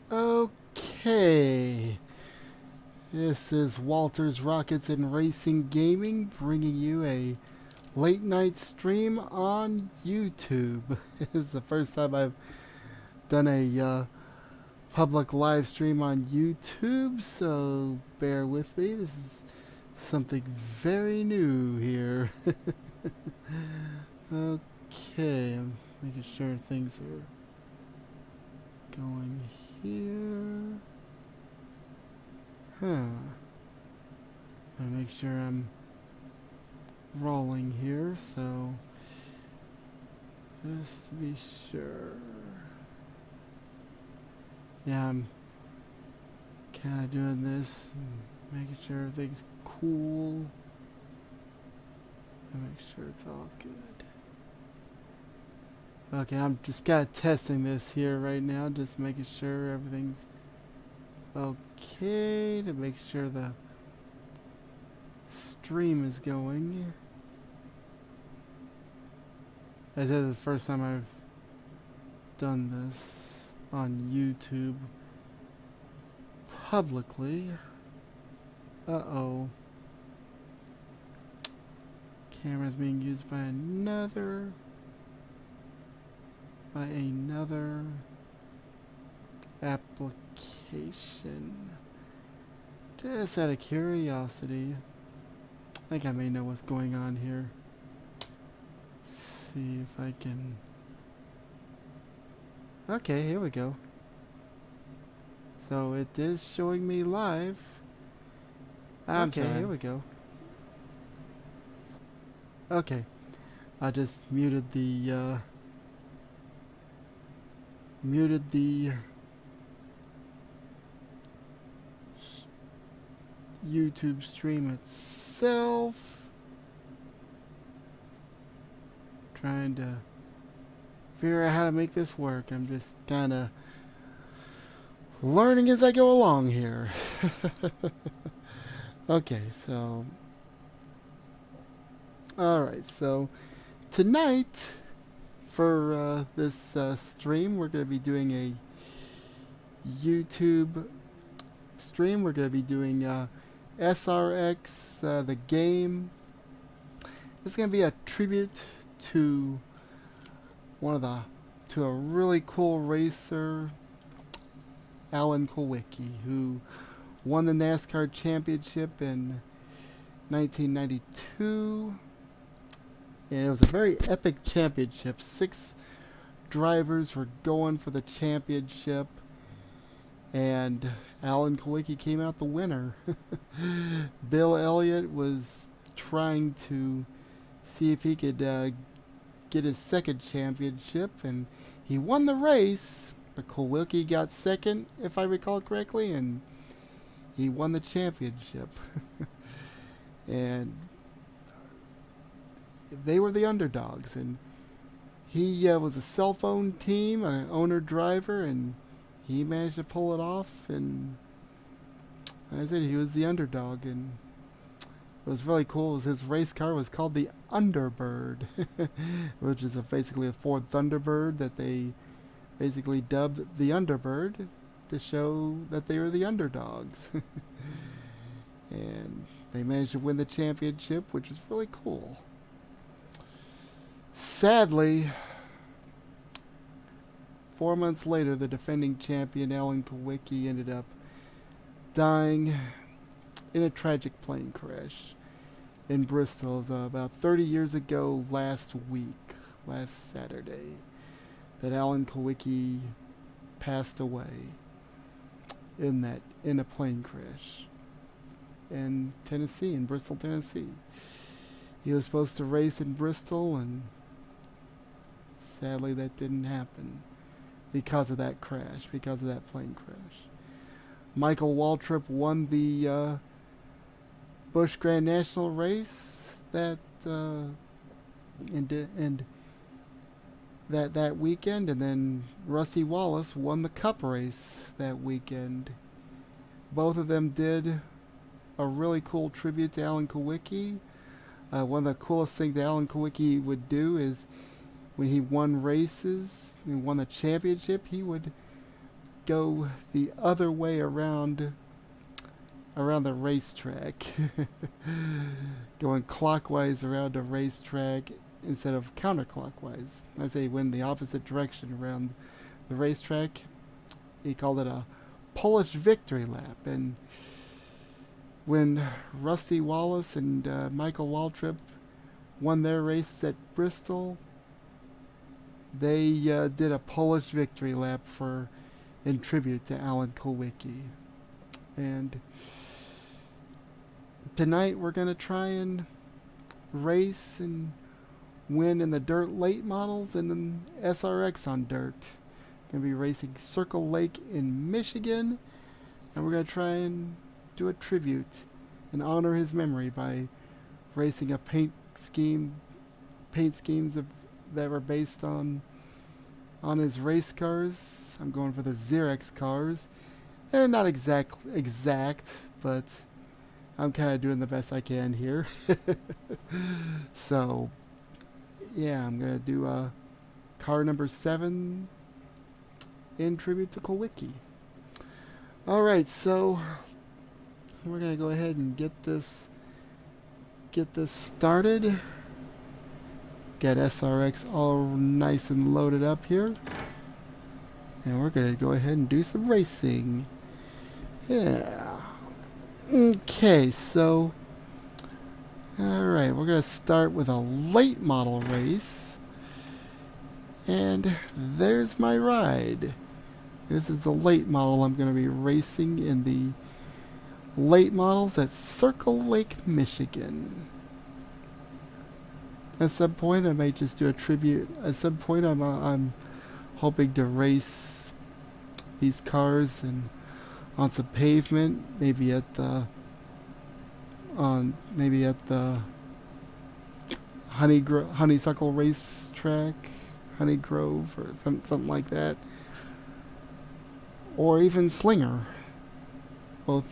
Okay, this is Walter's Rockets and Racing Gaming bringing you a late night stream on YouTube. This is the first time I've done a public live stream on YouTube, so bear with me. This is something very new here. Okay, I'm making sure things are going here. I make sure I'm rolling here, so just to be sure. Yeah, I'm kind of doing this, and making sure everything's cool, and make sure it's all good. Okay, I'm just kind of testing this here right now, just making sure everything's okay, to make sure the stream is going. This is the first time I've done this on YouTube publicly. Uh-oh. Camera's being used by another application. Just out of curiosity, I think I may know what's going on here. See if I can. Okay, here we go. So it is showing me live. Okay, here we go. Okay, I just muted the YouTube stream itself. Trying to figure out how to make this work. I'm just kind of learning as I go along here. Okay, so alright, so tonight for this stream we're going to be doing a YouTube stream. We're going to be doing SRX, the game. This is going to be a tribute to a really cool racer, Alan Kulwicki, who won the NASCAR championship in 1992. And it was a very epic championship. 6 drivers were going for the championship, and Alan Kulwicki came out the winner. Bill Elliott was trying to see if he could get his second championship, and he won the race, but Kulwicki got second, if I recall correctly, and he won the championship. And they were the underdogs, and he was a cell phone team, an owner driver, and he managed to pull it off. And like I said, he was the underdog, and it was really cool. His race car was called the Underbird, which is basically a Ford Thunderbird that they basically dubbed the Underbird to show that they were the underdogs. And they managed to win the championship, which is really cool. Sadly, 4 months later, the defending champion Alan Kulwicki ended up dying in a tragic plane crash in Bristol. It was about 30 years ago last Saturday, that Alan Kulwicki passed away in a plane crash in Tennessee, in Bristol, Tennessee. He was supposed to race in Bristol, and sadly that didn't happen because of that crash, because of that plane crash. Michael Waltrip won the Busch Grand National race that that weekend, and then Rusty Wallace won the Cup race that weekend. Both of them did a really cool tribute to Alan Kulwicki. One of the coolest things that Alan Kulwicki would do is when he won races and won the championship, he would go the other way around the racetrack. Going clockwise around the racetrack instead of counterclockwise. I say went the opposite direction around the racetrack. He called it a Polish victory lap. And when Rusty Wallace and Michael Waltrip won their races at Bristol, they did a Polish victory lap in tribute to Alan Kulwicki. And tonight we're going to try and race and win in the dirt late models and then SRX on dirt. Going to be racing Circle Lake in Michigan, and we're going to try and do a tribute and honor his memory by racing a paint schemes that were based on his race cars. I'm going for the SRX cars. They're not exact, but I'm kind of doing the best I can here. So, yeah, I'm going to do car number 7 in tribute to Kulwicki. Alright, so we're going to go ahead and get this started. Get SRX all nice and loaded up here. And we're going to go ahead and do some racing. Yeah. Okay, so alright, we're going to start with a late model race. And there's my ride. This is the late model I'm going to be racing in the late models at Circle Lake, Michigan. At some point I might just do a tribute. At some point I'm hoping to race these cars and on some pavement, maybe at the Honeysuckle racetrack, Honey Grove, or something like that, or even Slinger, both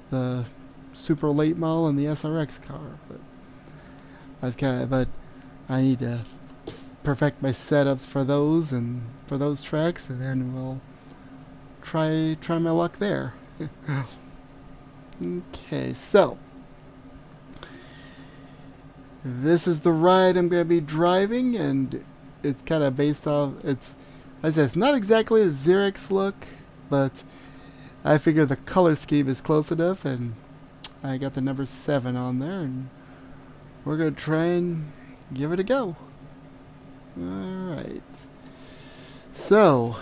the super late model and the SRX car. But I need to perfect my setups for those and for those tracks, and then we'll try my luck there. Okay, so this is the ride I'm going to be driving, and it's kind of based off. It's not exactly a SRX look, but I figure the color scheme is close enough, and I got the number 7 on there, and we're going to try and give it a go. Alright. So,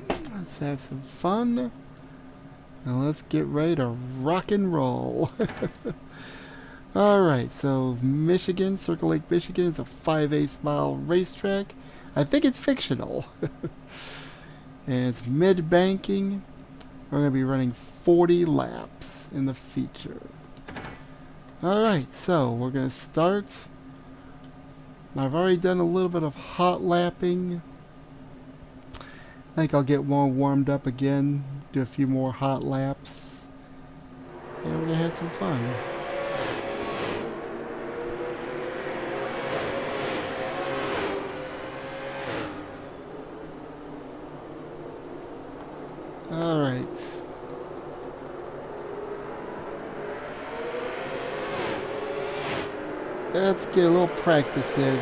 let's have some fun. And let's get ready to rock and roll. Alright, so Michigan, Circle Lake, Michigan is a 5/8 mile racetrack. I think it's fictional. And it's mid-banking. We're going to be running 40 laps in the feature. Alright, so we're going to start. I've already done a little bit of hot lapping. I think I'll get more warmed up again, do a few more hot laps, and we're going to have some fun. Alright. Let's get a little practice in.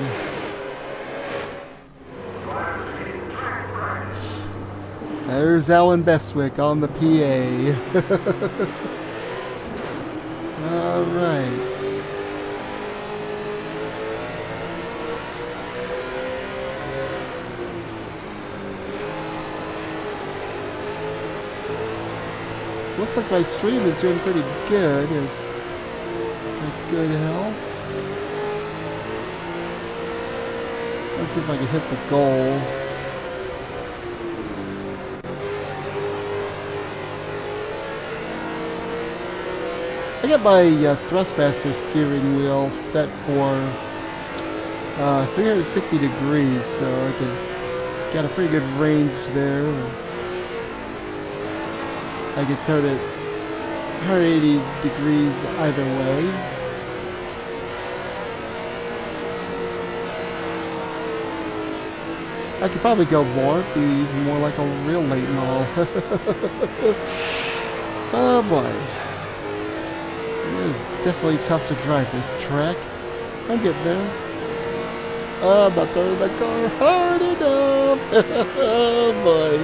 There's Alan Bestwick on the PA. Alright. Looks like my stream is doing pretty good. It's got good health. Let's see if I can hit the goal. I got my Thrustmaster steering wheel set for 360 degrees, so I can got a pretty good range there. I can turn it 180 degrees either way. I could probably go more, be even more like a real late model. Oh boy. It is definitely tough to drive this track. I'm getting there. I'm not turning the car hard enough. Oh boy.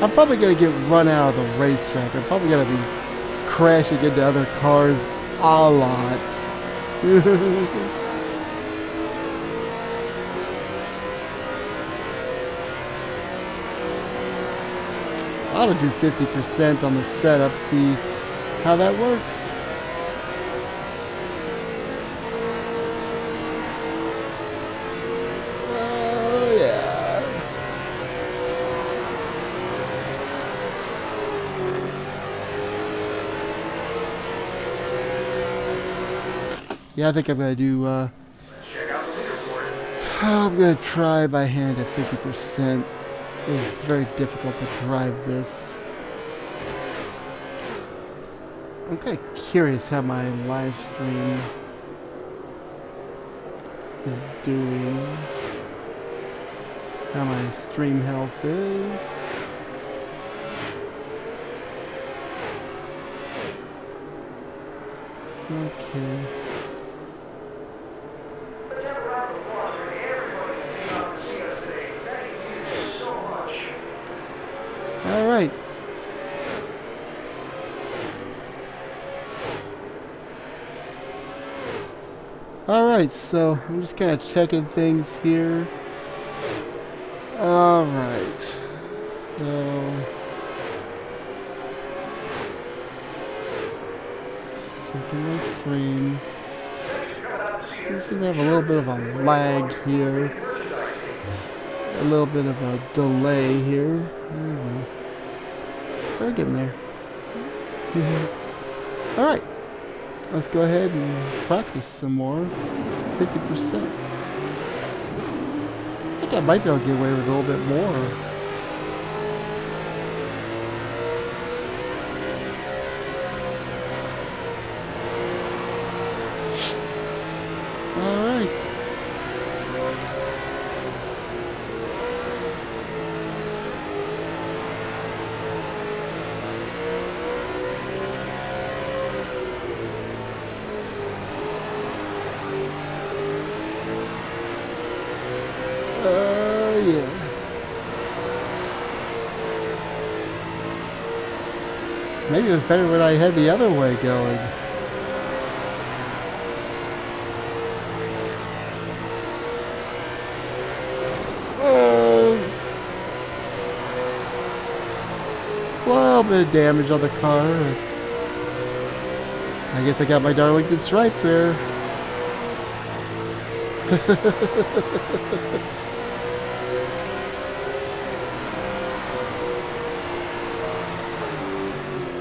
I'm probably going to get run out of the racetrack. I'm probably going to be crashing into other cars a lot. I ought to do 50% on the setup, see how that works. Oh, yeah. Yeah, I think I'm going to do, I'm going to try by hand at 50%. It is very difficult to drive this. I'm kind of curious how my live stream is doing. How my stream health is. Okay. All right. All right, so I'm just kind of checking things here. All right. So checking my stream. Do seem to have a little bit of a lag here. A little bit of a delay here. Oh well. We're getting there. Alright. Let's go ahead and practice some more. 50%. I think I might be able to get away with a little bit more. Alright. Yeah. Maybe it was better when I had the other way going. Well, a bit of damage on the car. I guess I got my Darlington stripe there.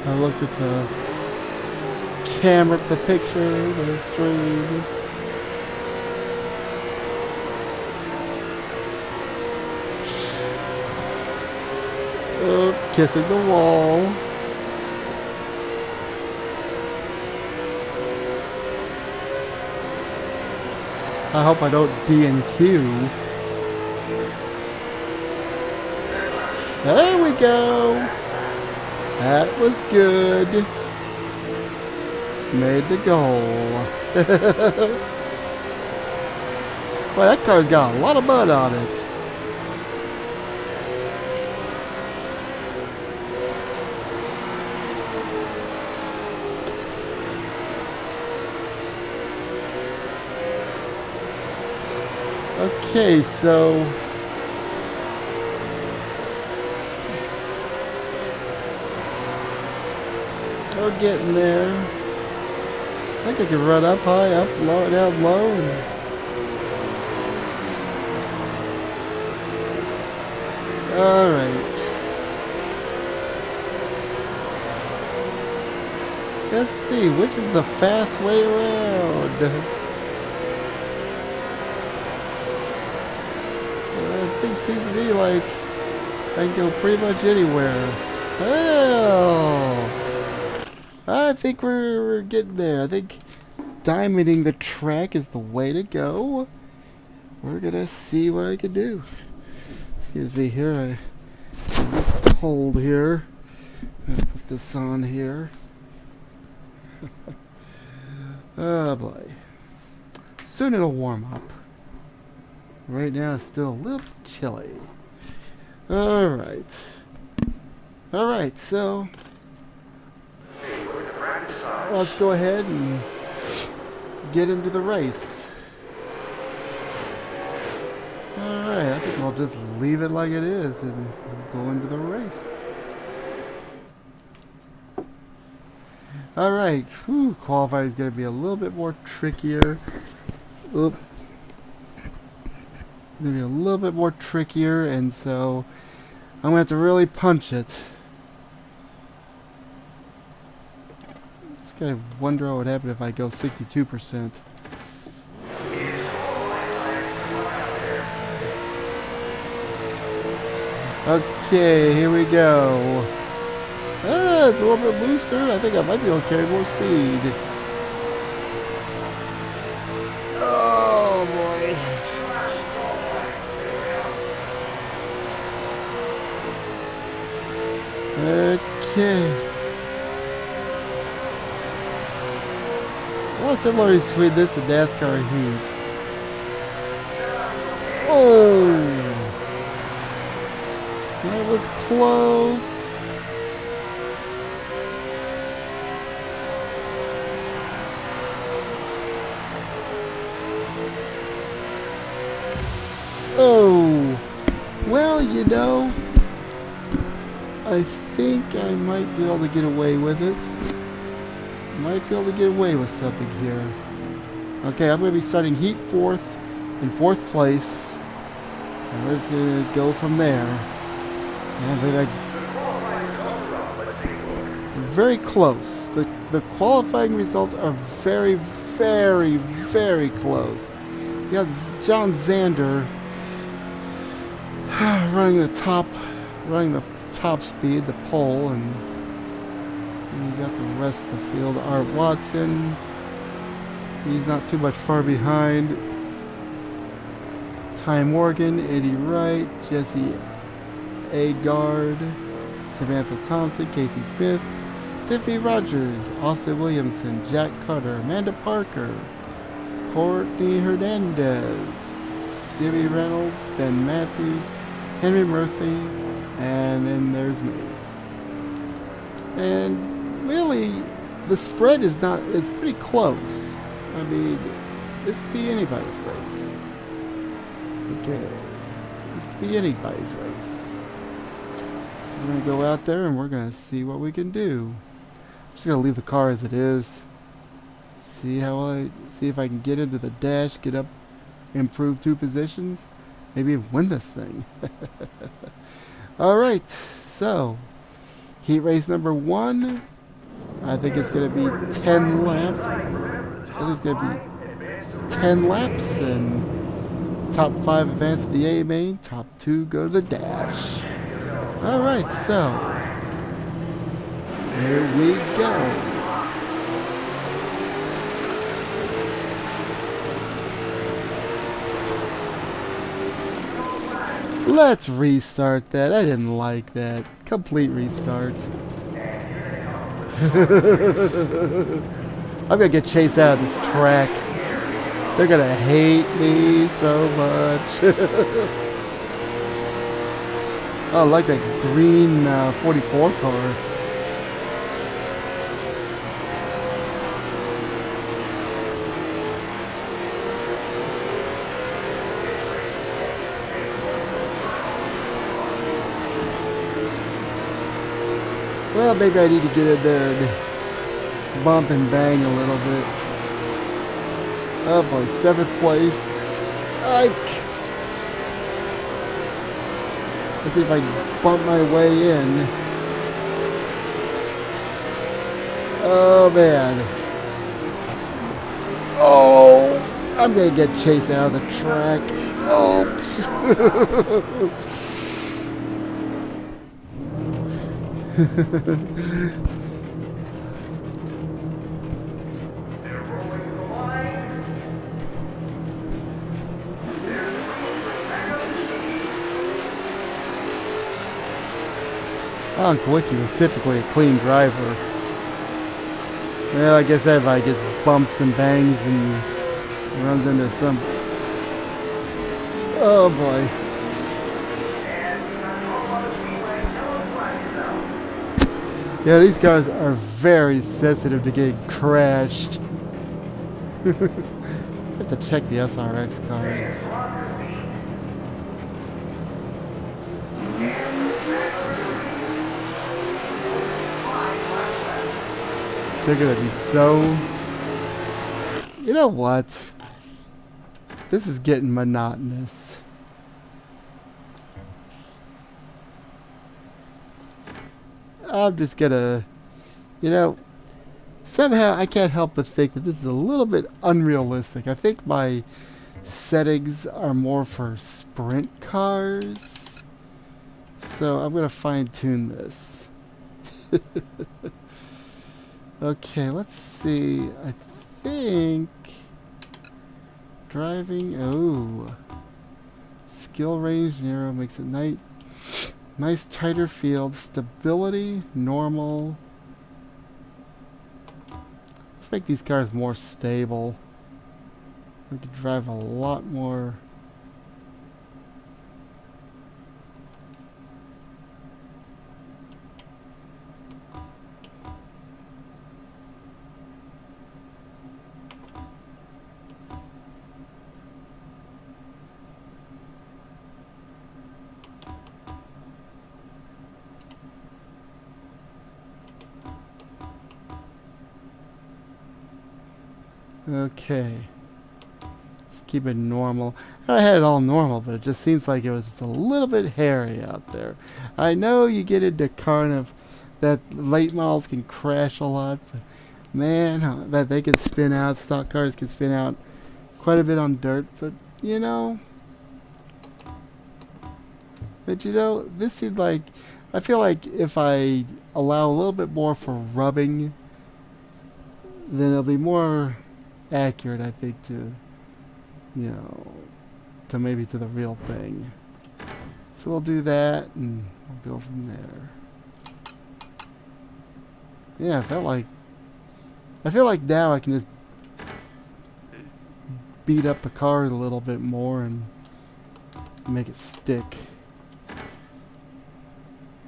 I looked at the camera, the picture, the stream. Oh, kissing the wall. I hope I don't D&Q. There we go. That was good. Made the goal. Well, that car's got a lot of mud on it. Okay, so we're getting there. I think I can run up high, up low, down low. Alright. Let's see, which is the fast way around? Things seem to be like I can go pretty much anywhere. Well, I think we're getting there. I think diamonding the track is the way to go. we're gonna see what I can do. Excuse me here, it's cold here. I'm gonna put this on here. Oh boy. Soon it'll warm up. Right now it's still a little chilly. Alright. Alright, so let's go ahead and get into the race. Alright, I think we'll just leave it like it is and go into the race. Alright, qualifying is going to be a little bit more trickier. Oops. Going to be a little bit more trickier, and so I'm going to have to really punch it. Just kind of wonder what would happen if I go 62%. Okay, here we go. It's a little bit looser. I think I might be able to carry more speed. Oh boy. Okay. Well, similar between this and NASCAR Heat. Oh! That was close. Oh! Well, you know, I think I might be able to get away with it. Might be able to get away with something here. Okay, I'm going to be starting Heat 4th in 4th place. And we're just going to go from there. And it's very close. The qualifying results are very, very, very close. You got John Zander running the top speed, the pole, and you got the rest of the field. Art Watson, he's not too much far behind. Ty Morgan, Eddie Wright, Jesse Agard, Samantha Thompson, Casey Smith, Tiffany Rogers, Austin Williamson, Jack Carter, Amanda Parker, Courtney Hernandez, Jimmy Reynolds, Ben Matthews, Henry Murphy, and then there's me. And really, the spread is pretty close. I mean, this could be anybody's race. Okay, this could be anybody's race. So we're gonna go out there and we're gonna see what we can do. I'm just gonna leave the car as it is. See if I can get into the dash, get up, improve 2 positions, maybe even win this thing. Alright, so heat race number 1. I think it's going to be 10 laps. I think it's going to be 10 laps, and top 5 advance to the A main, top 2 go to the dash. Alright, so here we go. Let's restart that. I didn't like that. Complete restart. I'm gonna get chased out of this track. They're gonna hate me so much. Oh, I like that green 44 car. Well, maybe I need to get in there and bump and bang a little bit. Oh boy, 7th place. Let's see if I can bump my way in. Oh man. Oh, I'm gonna get chased out of the track. Oops. Alan Kulwicki was typically a clean driver. Well, I guess everybody gets bumps and bangs and runs into some... Oh boy. Yeah, these cars are very sensitive to getting crashed. I have to check the SRX cars. They're gonna be so... You know what? This is getting monotonous. I'm just gonna... You know, somehow I can't help but think that this is a little bit unrealistic. I think my settings are more for sprint cars. So I'm gonna fine-tune this. Okay, let's see. I think driving. Oh, skill range narrow makes it nice tighter field. Stability normal. Let's make these cars more stable. We could drive a lot more. Okay. Let's keep it normal. I had it all normal, but it just seems like it was just a little bit hairy out there. I know you get into Carniv that late models can crash a lot, but man, that they can spin out, stock cars can spin out quite a bit on dirt, but you know, this seemed like, I feel like if I allow a little bit more for rubbing, then it'll be more accurate, I think, to, you know, to maybe to the real thing. So we'll do that and we'll go from there. Yeah, I feel like now I can just beat up the car a little bit more and make it stick.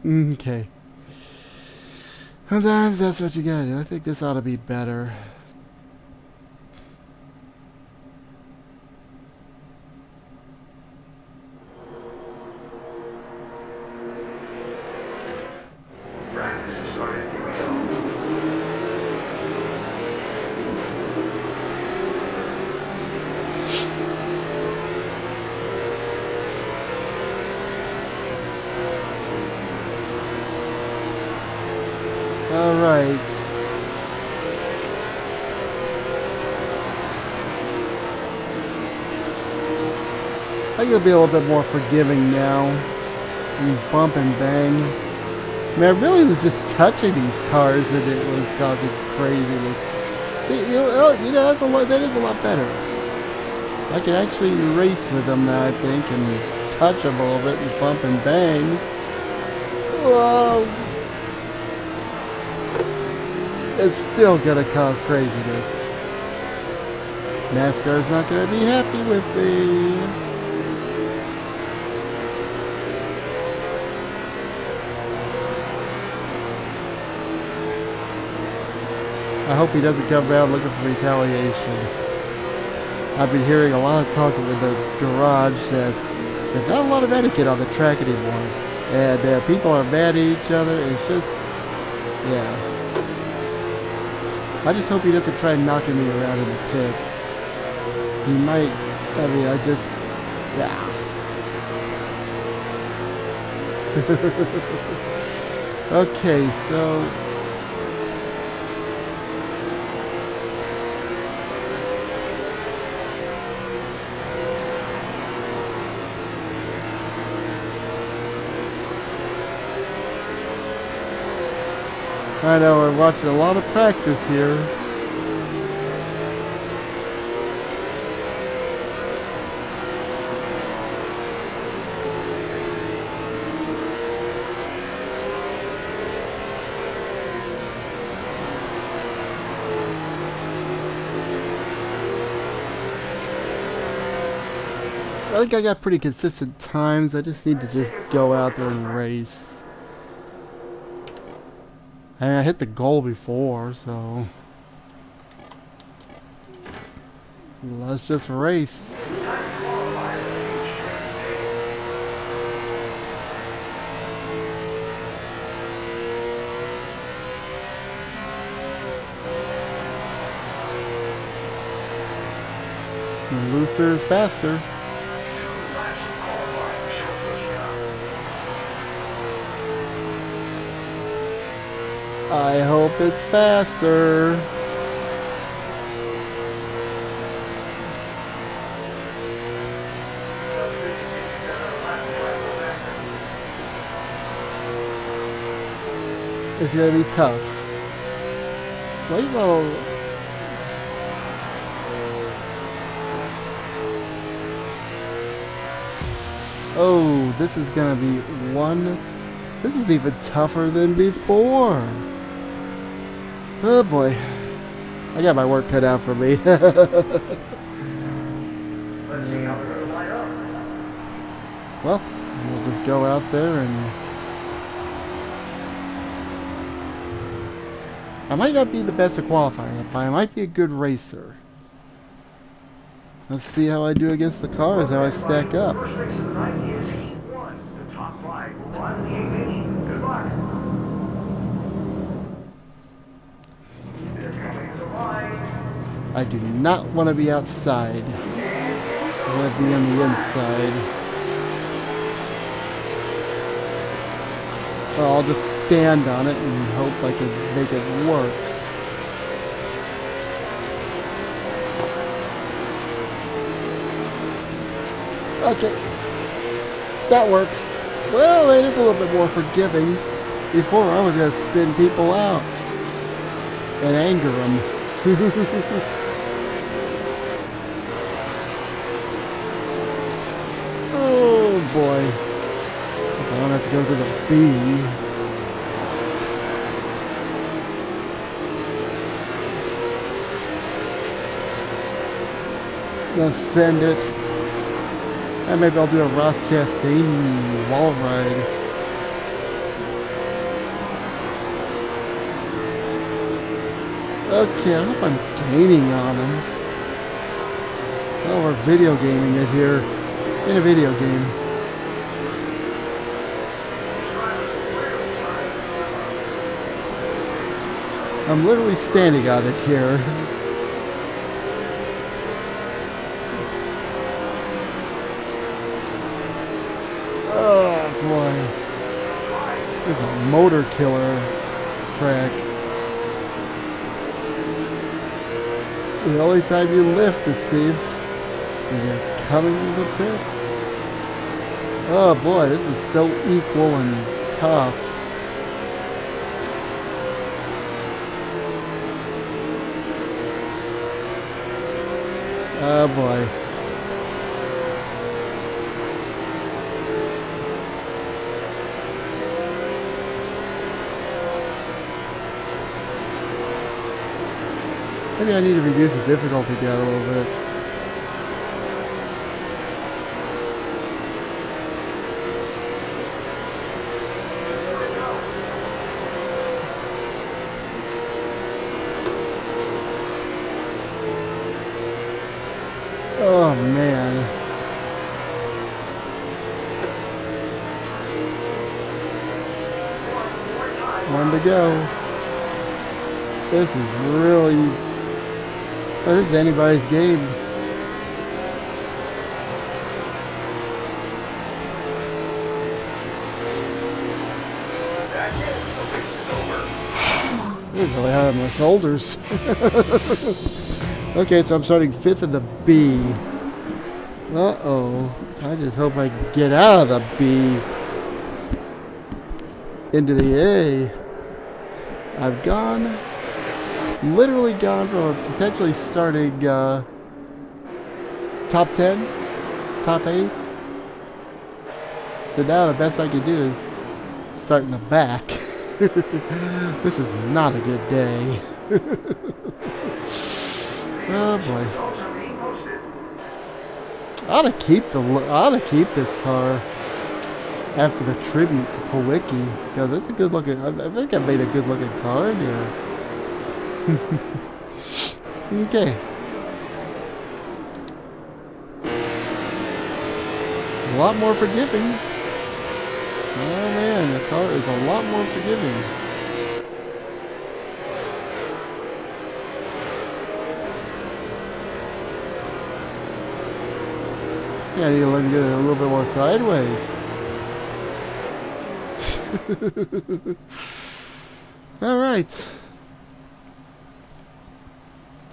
Okay. Sometimes that's what you gotta do. I think this ought to be better. Alright. I think it'll be a little bit more forgiving now. Bump and bang. I mean, I really was just touching these cars and it was causing craziness. See, that is a lot better. I can actually race with them now, I think, and touch them a little bit and bump and bang. Whoa. It's still gonna cause craziness. NASCAR's not gonna be happy with me. I hope he doesn't come around looking for retaliation. I've been hearing a lot of talk in the garage that there's not a lot of etiquette on the track anymore. And people are mad at each other. It's just, yeah. I just hope he doesn't try knocking me around in the pits. He might, I mean, yeah. Okay, so... I know, we're watching a lot of practice here. I think I got pretty consistent times. I just need to just go out there and race. And I hit the goal before, so let's just race. And looser is faster. I hope it's faster. It's gonna be tough. Late model. Oh, this is gonna be one. This is even tougher than before. Oh boy. I got my work cut out for me. Well, we'll just go out there and I might not be the best at qualifying, but I might be a good racer. Let's see how I do against the cars, how I stack up. I do not want to be outside. I want to be on the inside. Or I'll just stand on it and hope I can make it work. Okay. That works. Well, it is a little bit more forgiving. Before, I was going to spin people out and anger them. Oh boy. I don't have to go to the B. Let's send it. And maybe I'll do a Ross Chastain wall ride. Okay, I hope I'm gaining on him. Oh, we're video gaming it here. In a video game. I'm literally standing on it here. Oh boy. This is a motor killer track. The only time you lift to see is when you're coming to the pits. Oh boy, this is so equal and tough. Oh boy. Maybe I need to reduce the difficulty down a little bit. Oh man. One to go. This is really... Oh, this is anybody's game. This is really hard on my shoulders. Okay, so I'm starting 5th in the B. Uh-oh. I just hope I can get out of the B into the A. I've gone... literally gone from potentially starting top 10, top 8. So now the best I can do is start in the back. This is not a good day. Oh boy. I ought to keep this car after the tribute to Kulwicki. Because it's a good looking. I think I made a good looking car in here. Okay. A lot more forgiving. Oh man, the car is a lot more forgiving. Yeah, I need to learn to get a little bit more sideways. Alright.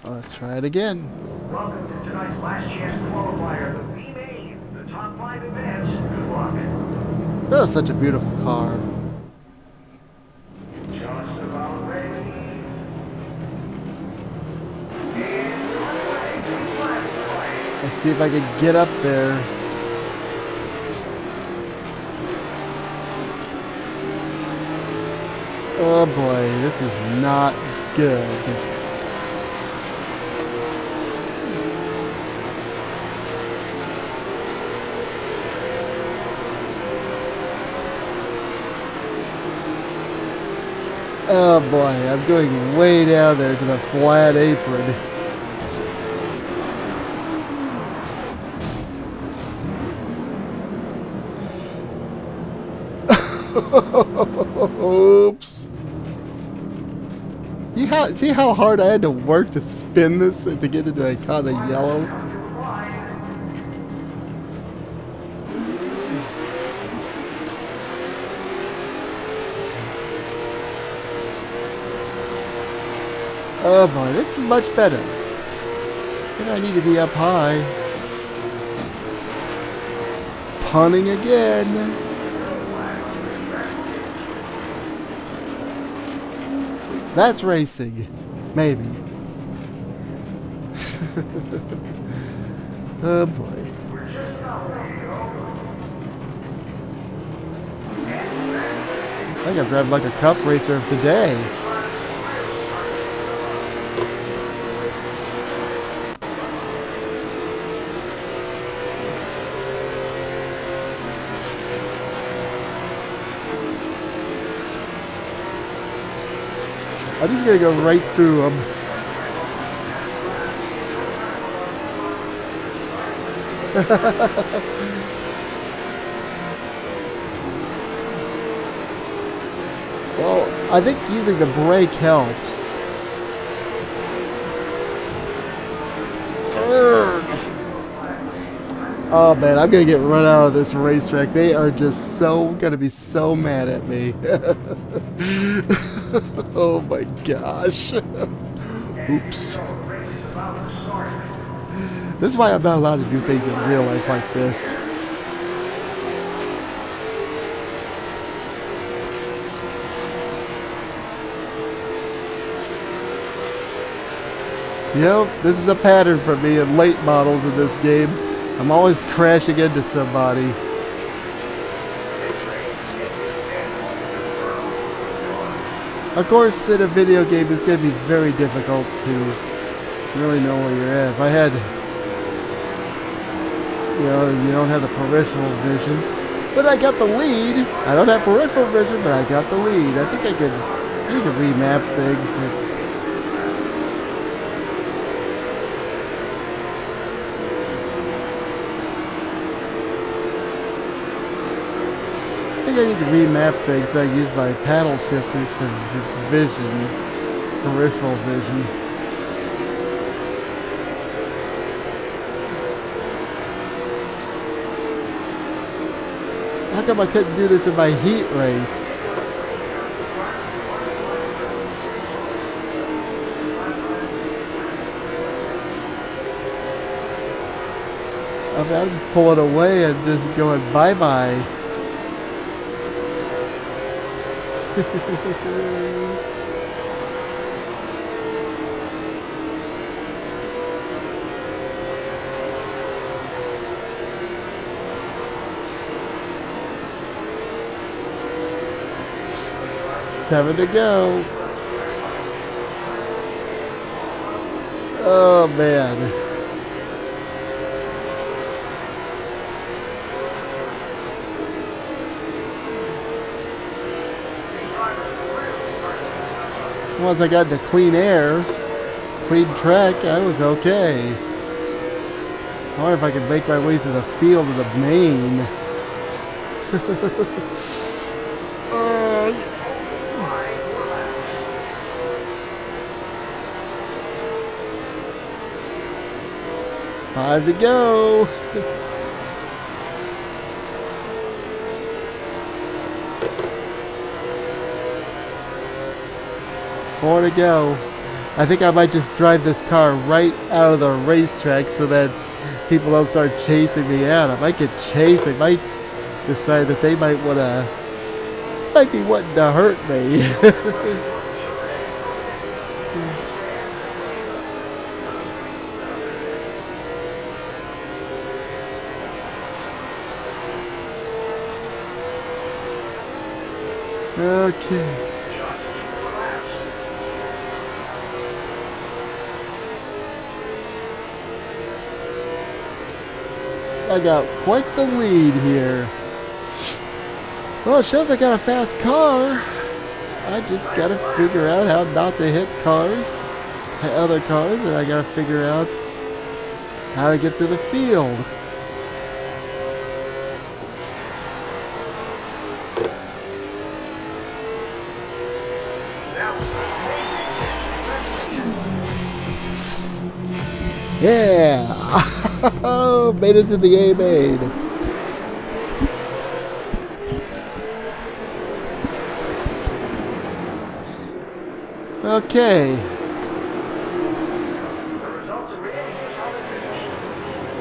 Let's try it again. Welcome to tonight's last chance qualifier, the B-Main, the top 5 events. Good luck. That was such a beautiful car. Just about ready. And away. Let's see if I can get up there. Oh boy, this is not good. Oh boy, I'm going way down there to the flat apron. Oops. See how hard I had to work to spin this to get into the kind of yellow? Oh boy, this is much better. Maybe I need to be up high. Punning again. That's racing. Maybe. Oh boy. I think I've driven like a cup racer today. I'm just gonna go right through them. Well, I think using the brake helps. Oh man, I'm gonna get run out of this racetrack. They are just so gonna be so mad at me. Oh my gosh. Oops. This is why I'm not allowed to do things in real life like this. You know, this is a pattern for me in late models in this game. I'm always crashing into somebody. Of course, in a video game, it's going to be very difficult to really know where you're at. If I had, you don't have the peripheral vision. But I got the lead. I don't have peripheral vision, but I got the lead. I think I need to remap things. I need to remap things. I use my paddle shifters for vision, peripheral vision. How come I couldn't do this in my heat race? I mean, I'm just pulling away and just going bye-bye. Seven to go. Oh man. Once I got into clean air, clean track, I was okay. I wonder if I can make my way through the field of the main. Five to go. Four to go. I think I might just drive this car right out of the racetrack so that people don't start chasing me out. I might get chased. They might decide that they might be wanting to hurt me. Okay. I got quite the lead here. Well, it shows I got a fast car. I just gotta figure out how not to hit other cars, and I gotta figure out how to get through the field. Yeah! Made it to the A main. Okay.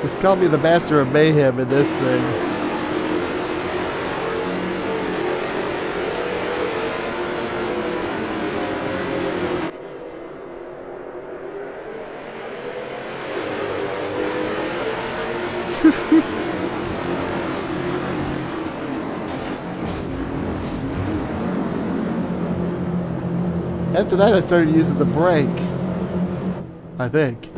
Just call me the master of mayhem in this thing. After that, I started using the brake. I think.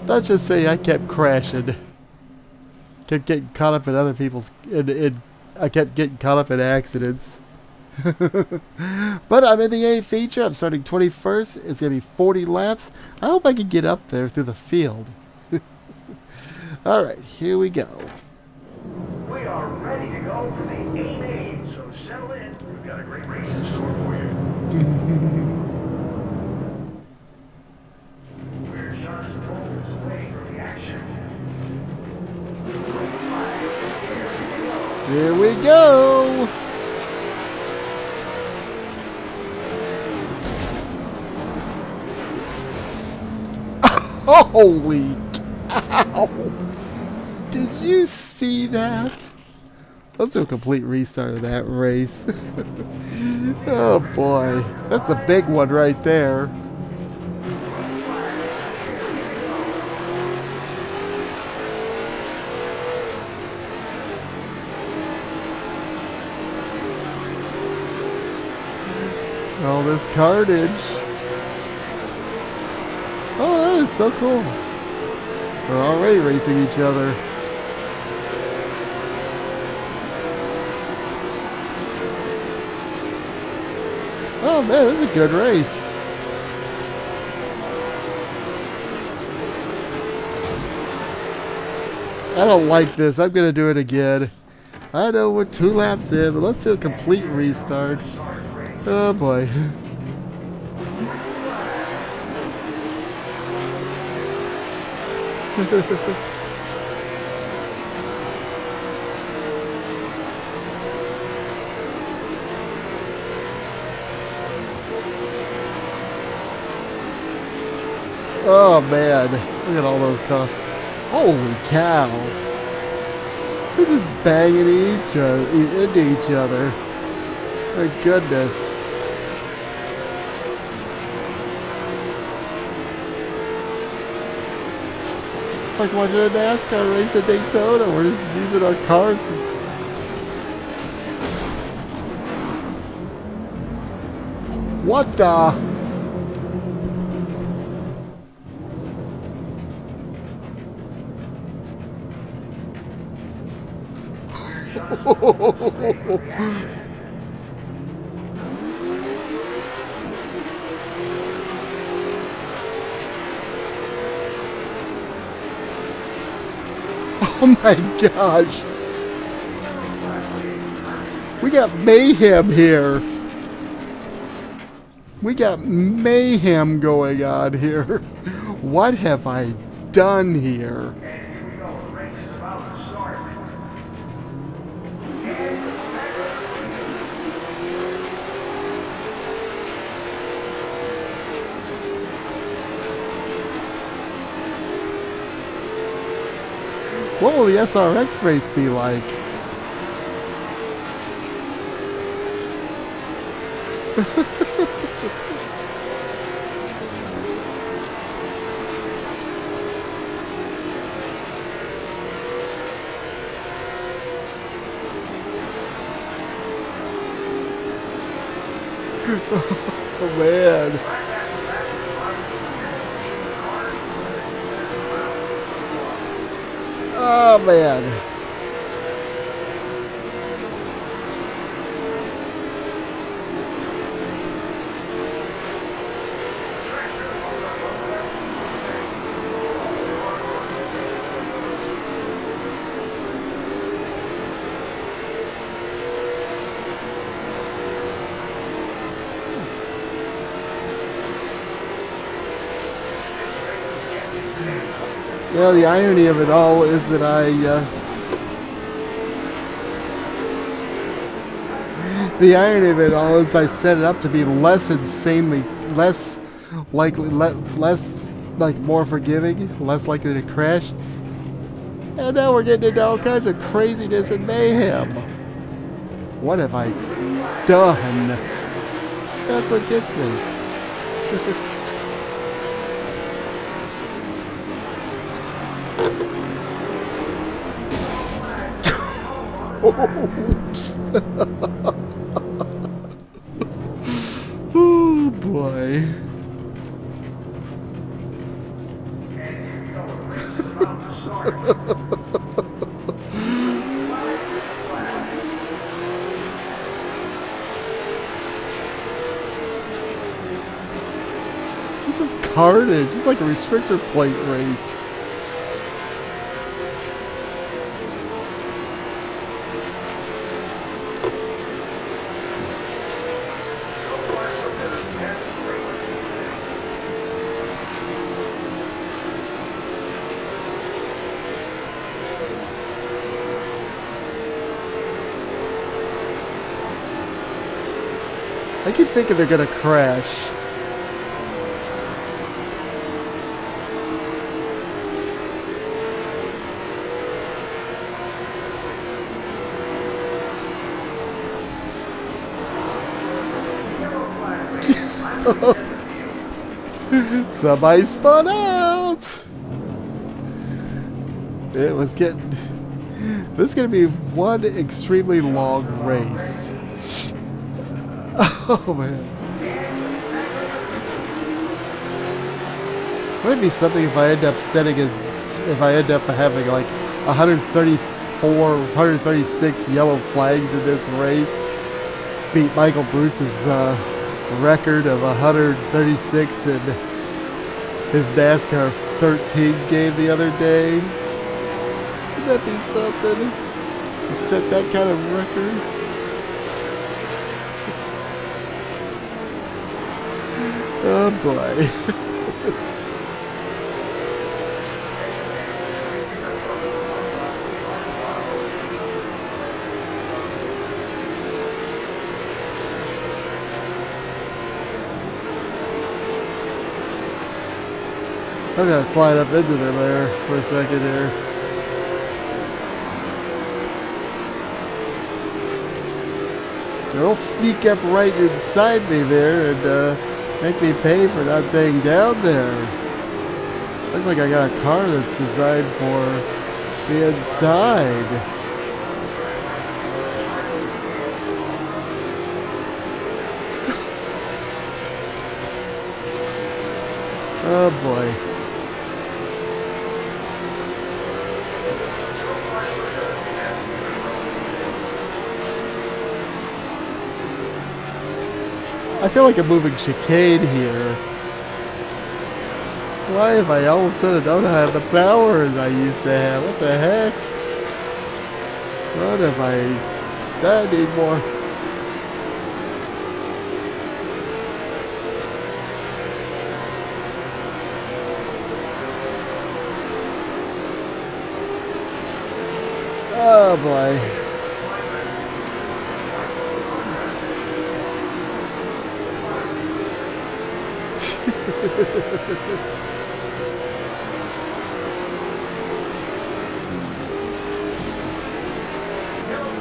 Let's just say I kept crashing. Kept getting caught up in other people's... I kept getting caught up in accidents. But I'm in the A feature. I'm starting 21st. It's going to be 40 laps. I hope I can get up there through the field. Alright, here we go. We are ready to go for the A main, so settle in. We've got a great race in store for you. We're just moments away from the action. Here we go. Holy cow! Did you see that? Let's do a complete restart of that race. Oh boy, that's a big one right there. All this carnage. Oh, that is so cool. We're already racing each other. Oh man, this is a good race. I don't like this. I'm going to do it again. I know we're 2 laps in, but let's do a complete restart. Oh boy. Oh man, look at all those cars. Holy cow. They're just banging into each other. My goodness. It's like watching a NASCAR race at Daytona. We're just using our cars. What the? Oh my gosh. We got mayhem here. We got mayhem going on here. What have I done here? And here we go. The race is about to start. What will the SRX race be like? Oh man. Oh man. You know, the irony of it all is that the irony of it all is I set it up to be less insanely, less likely, less like more forgiving, less likely to crash. And now we're getting into all kinds of craziness and mayhem. What have I done? That's what gets me. Oops. Oh boy. This is carnage. It's like a restrictor plate race. I keep thinking they're gonna crash. Somebody spun out. It was getting. This is gonna be one extremely long race. Oh man. Would it be something if I end up if I end up having like 134, 136 yellow flags in this race, beat Michael Brutz's record of 136 in his NASCAR 13 game the other day? Would that be something? To set that kind of record? Oh boy. I'm gonna slide up into them there for a second here. They'll sneak up right inside me there and make me pay for not staying down there. Looks like I got a car that's designed for the inside. Oh boy. I feel like a moving chicane here. Why if I all of a sudden don't have the power I used to have? What the heck? What if I need more? Oh boy.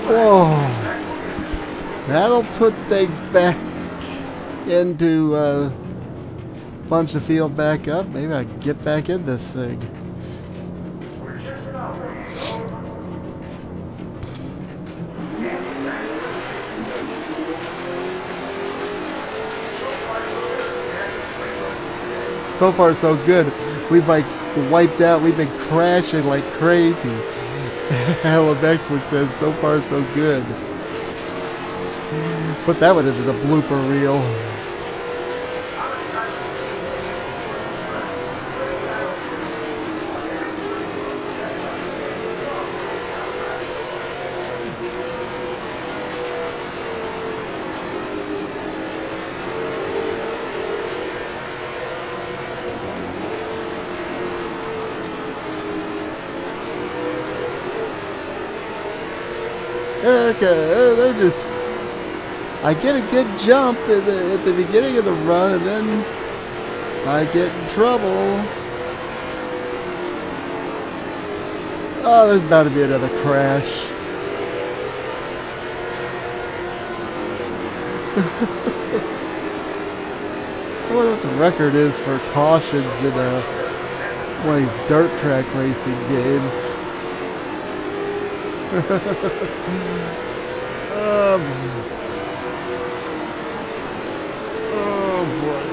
Whoa. That'll put things back into bunch the field back up. Maybe I can get back in this thing. So far, so good. We've like wiped out. We've been crashing like crazy. Alan Kulwicki says, so far, so good. Put that one into the blooper reel. Okay, they're just... I get a good jump at the beginning of the run, and then I get in trouble. Oh, there's about to be another crash. I wonder what the record is for cautions in one of these dirt track racing games. Oh boy.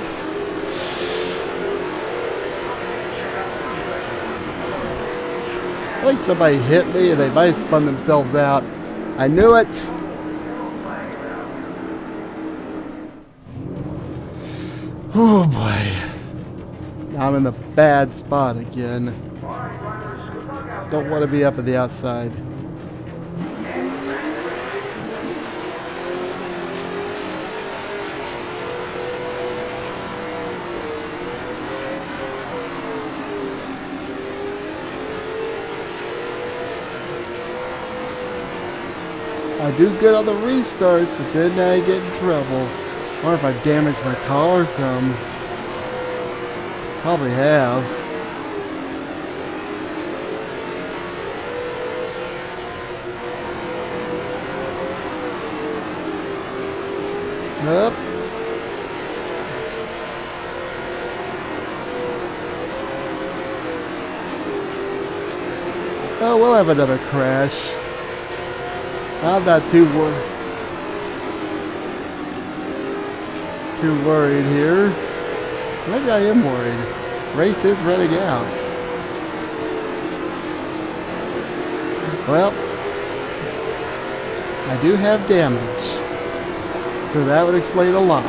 I think somebody hit me and they might have spun themselves out. I knew it. Oh boy. Now I'm in the bad spot again. Don't want to be up at the outside. I do good on the restarts, but then I get in trouble. I wonder if I damaged my car or some. Probably have. Up. Oh, we'll have another crash. I'm not too worried here. Maybe I am worried. Race is running out. Well, I do have damage, so that would explain a lot.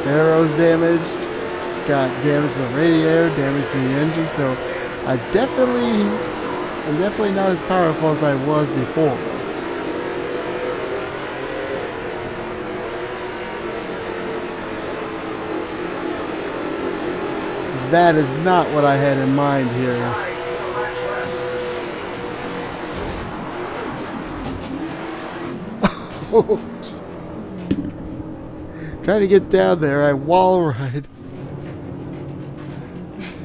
Arrows damaged, got damage to the radiator, damage to the engine, so I'm definitely not as powerful as I was before. That is not what I had in mind here. Oops. Trying to get down there, I wall ride.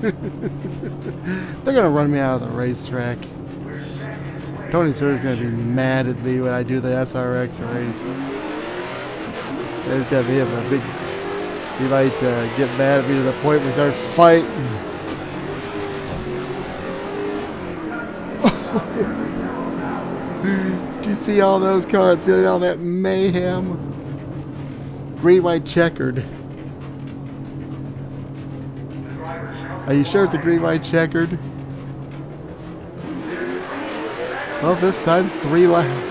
They're gonna run me out of the racetrack. Tony Stewart's gonna be mad at me when I do the SRX race. It's gonna be a big. He might get mad at me to the point we start fighting. Do you see all those cars? See all that mayhem? Green, white, checkered. Are you sure it's a green, white, checkered? Well, this time 3 laps.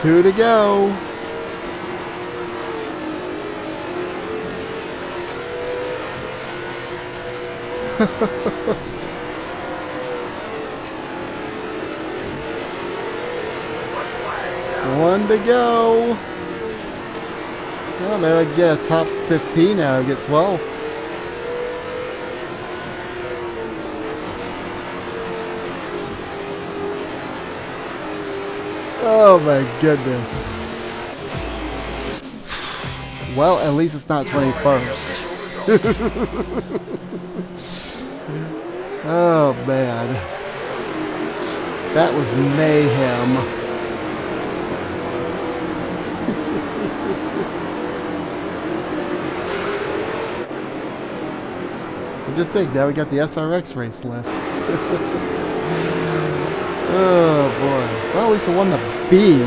Two to go. One to go. Well, maybe I can get a top 15 out of it, get 12th. Oh my goodness. Well, at least it's not 21st. Oh man. That was mayhem. I'm just saying, now we got the SRX race left. Oh boy. Well, at least I won the B.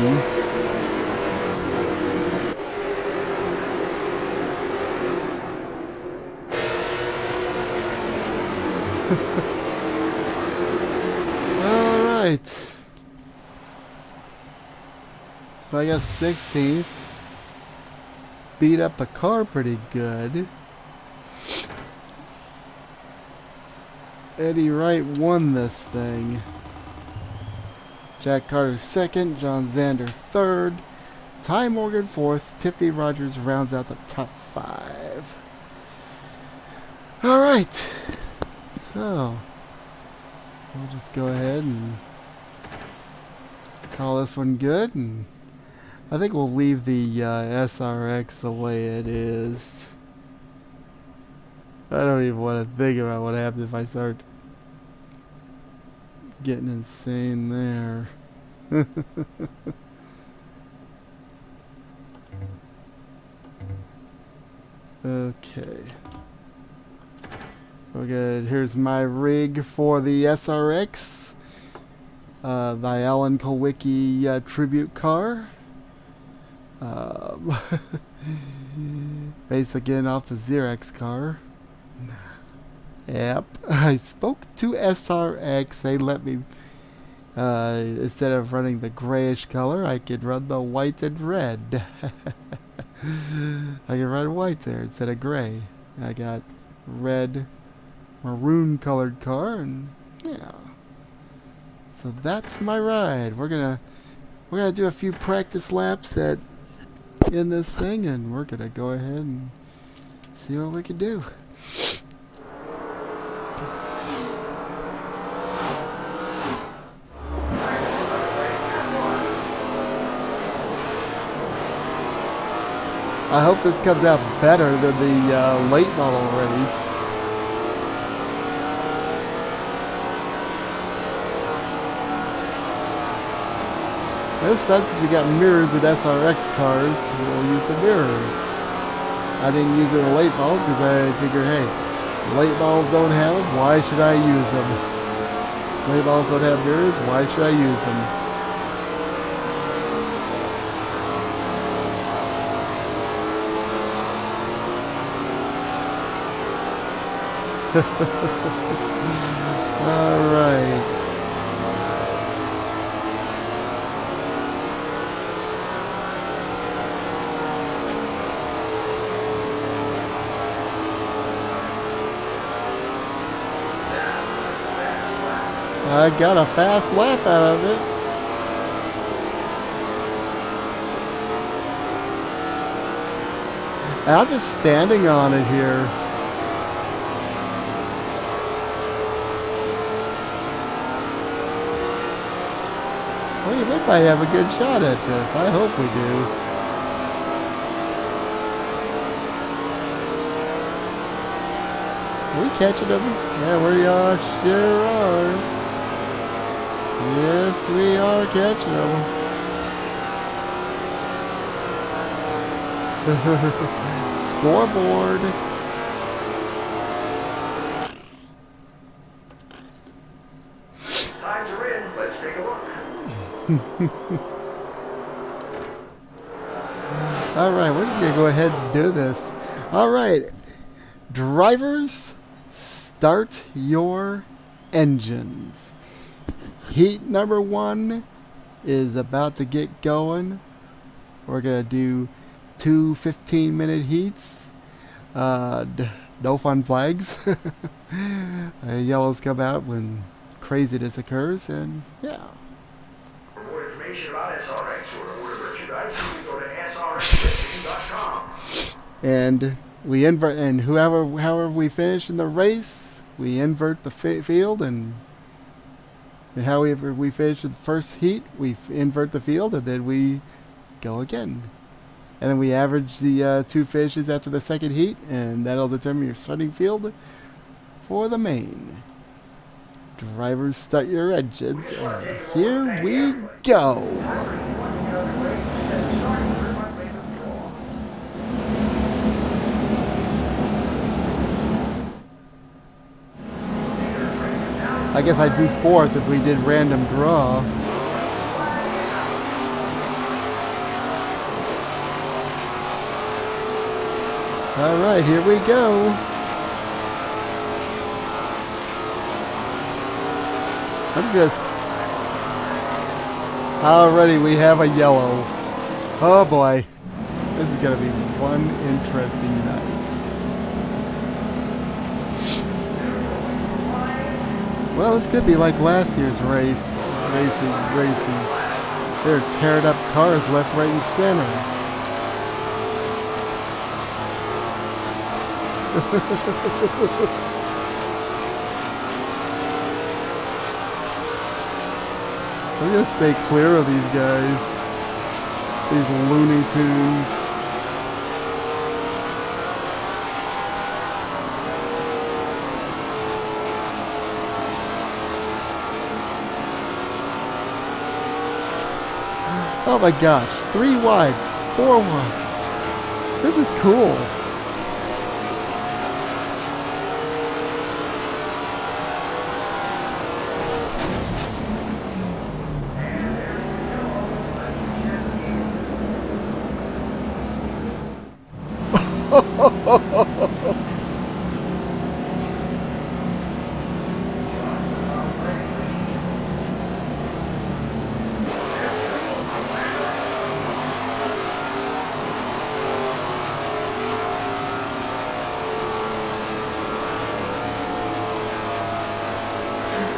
Alright. So I got 16th. Beat up the car pretty good. Eddie Wright won this thing. Jack Carter second, John Zander third, Ty Morgan fourth, Tiffany Rogers rounds out the top 5. Alright, so we'll just go ahead and call this one good, and I think we'll leave the SRX the way it is. I don't even want to think about what happens if I start getting insane there. Okay. We're good. Here's my rig for the SRX. The Alan Kulwicki tribute car. Based again off the Xerox car. Yep. I spoke to SRX. They let me, instead of running the grayish color, I could run the white and red. I can run white there instead of gray. I got red, maroon colored car, and yeah. So that's my ride. We're gonna do a few practice laps in this thing, and we're gonna go ahead and see what we can do. I hope this comes out better than the late model race. This time, since we got mirrors in SRX cars, we'll use the mirrors. I didn't use it in the late models because I figured, hey, late models don't have them, why should I use them? Late models don't have mirrors, why should I use them? All right. I got a fast lap out of it. I'm just standing on it here. Well, we might have a good shot at this. I hope we do. Are we catching them? Yeah, we are. Sure are. Yes, we are catching them. Scoreboard. Times are in. Let's take a look. All right, we're just going to go ahead and do this. All right. Drivers, start your engines. Heat number 1 is about to get going. We're going to do 2 15-minute heats. No fun flags. Yellows come out when craziness occurs, and yeah. For more information about SRX or order merchandise, you can go to srxracing.com. And we invert, and however we finish in the race, we invert the field, and however we finish the first heat, we invert the field, and then we go again. And then we average the 2 finishes after the second heat, and that'll determine your starting field for the main. Drivers, start your engines, and here we go. I guess I drew 4th if we did random draw. All right, here we go. Let's just... Already we have a yellow. Oh boy. This is going to be one interesting night. Well, this could be like last year's races. They're tearing up cars left, right, and center. I'm gonna stay clear of these guys. These Looney Tunes. Oh my gosh, 3 wide, 4 wide. This is cool.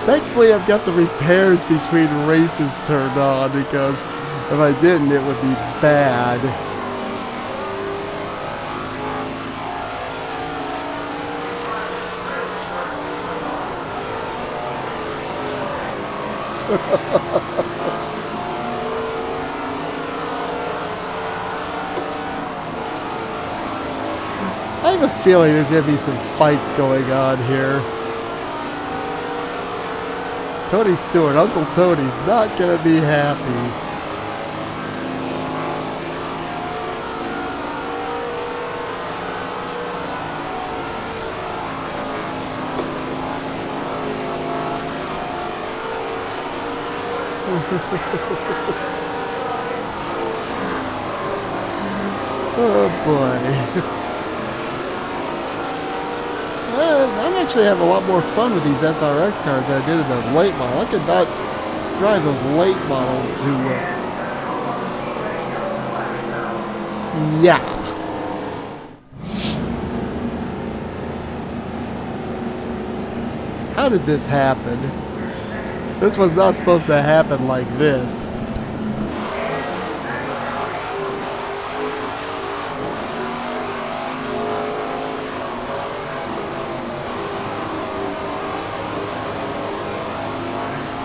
Thankfully, I've got the repairs between races turned on, because if I didn't, it would be bad. I have a feeling there's going to be some fights going on here. Tony Stewart, Uncle Tony's not going to be happy. Oh boy. I'm actually having a lot more fun with these SRX cars than I did in the late model. I could not drive those late models too well. Yeah. How did this happen? This was not supposed to happen like this.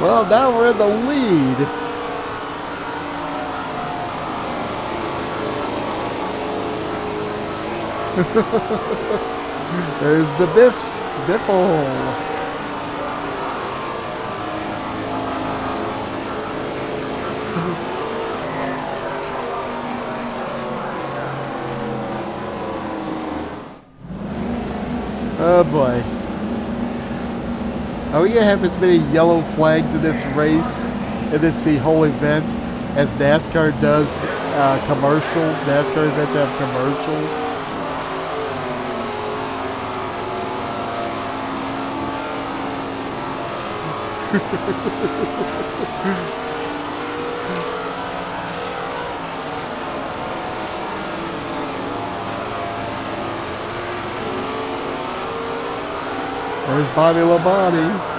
Well, now we're in the lead. There's the Biffle. Oh boy. Are we going to have as many yellow flags in this race, in this whole event, as NASCAR does commercials? NASCAR events have commercials. There's Bobby Labonte.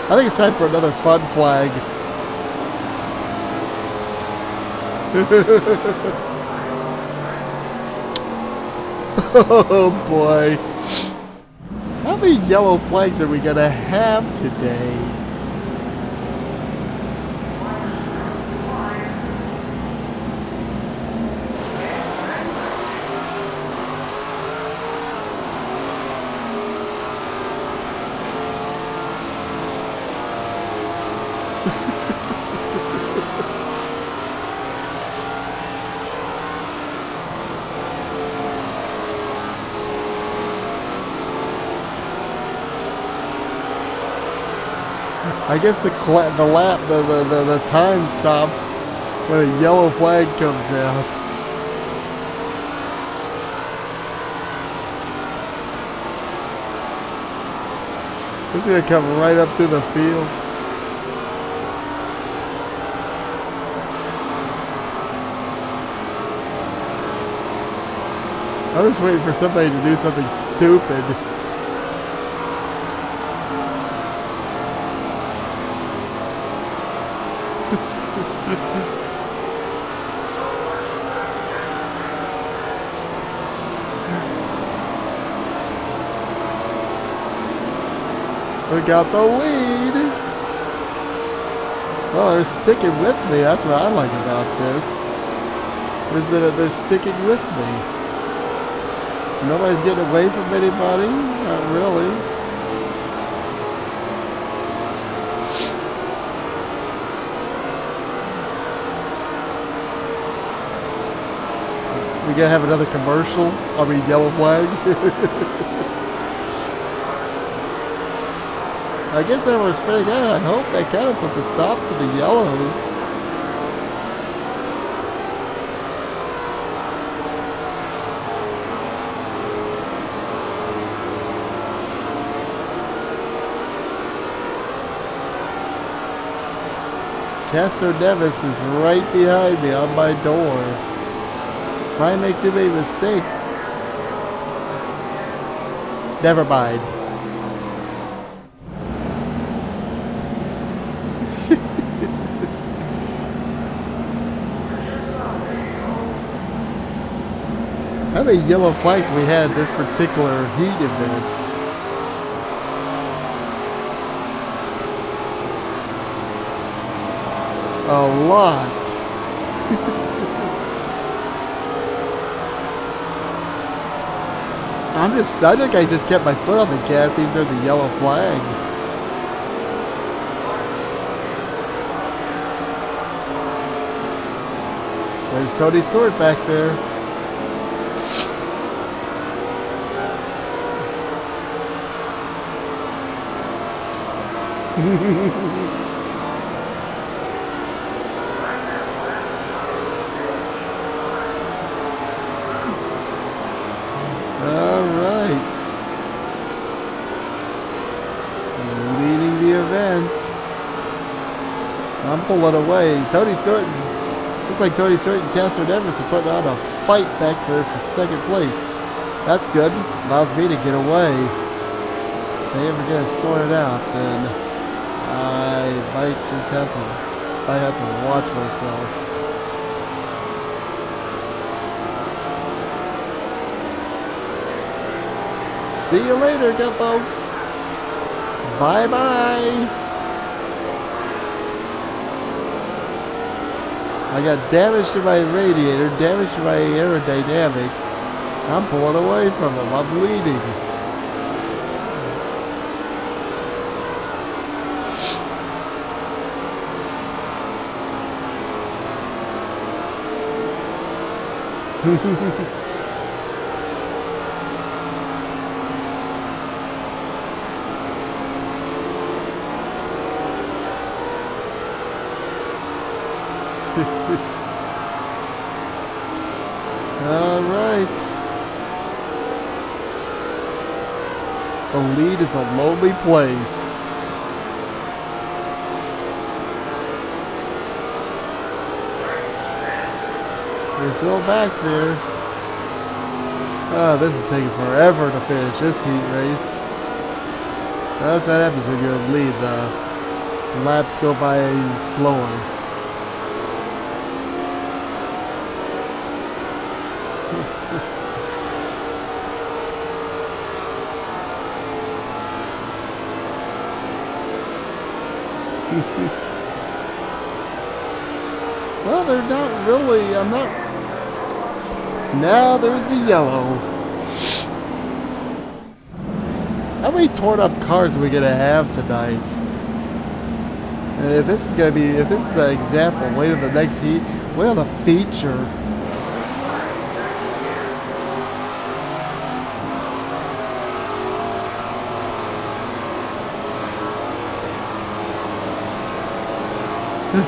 I think it's time for another fun flag. Oh boy. How many yellow flags are we gonna have today? I guess the time stops when a yellow flag comes out. It's gonna come right up through the field. I'm just waiting for somebody to do something stupid. We got the lead. Well, they're sticking with me. That's what I like about this. Is that they're sticking with me. Nobody's getting away from anybody. Not really. We gonna have another commercial? I mean, yellow flag. I guess that was pretty good. I hope that kind of puts a stop to the yellows. Castro Nevis is right behind me on my door. If I make too many mistakes, never mind. How many yellow flags we had this particular heat event? A lot. I think I just kept my foot on the gas even during the yellow flag. There's Tony Stewart back there. All right. Leading the event. I'm pulling away. Tony Stewart. Looks like Tony Stewart and Castro Nevis are putting on a fight back there for second place. That's good. Allows me to get away. they ever get it sorted out, then I might just have to watch myself. See you later, good folks. Bye bye. I got damage to my radiator, damage to my aerodynamics. I'm pulling away from him. I'm bleeding. All right. The lead is a lonely place. We're still back there. Oh, this is taking forever to finish this heat race. That's what happens when you're in the lead. The laps go by slower. Well, they're not really. I'm not. Now there's the yellow. How many torn up cars are we gonna have tonight? And if this is gonna be, if this is an example, wait till the next heat. Wait till the feature. I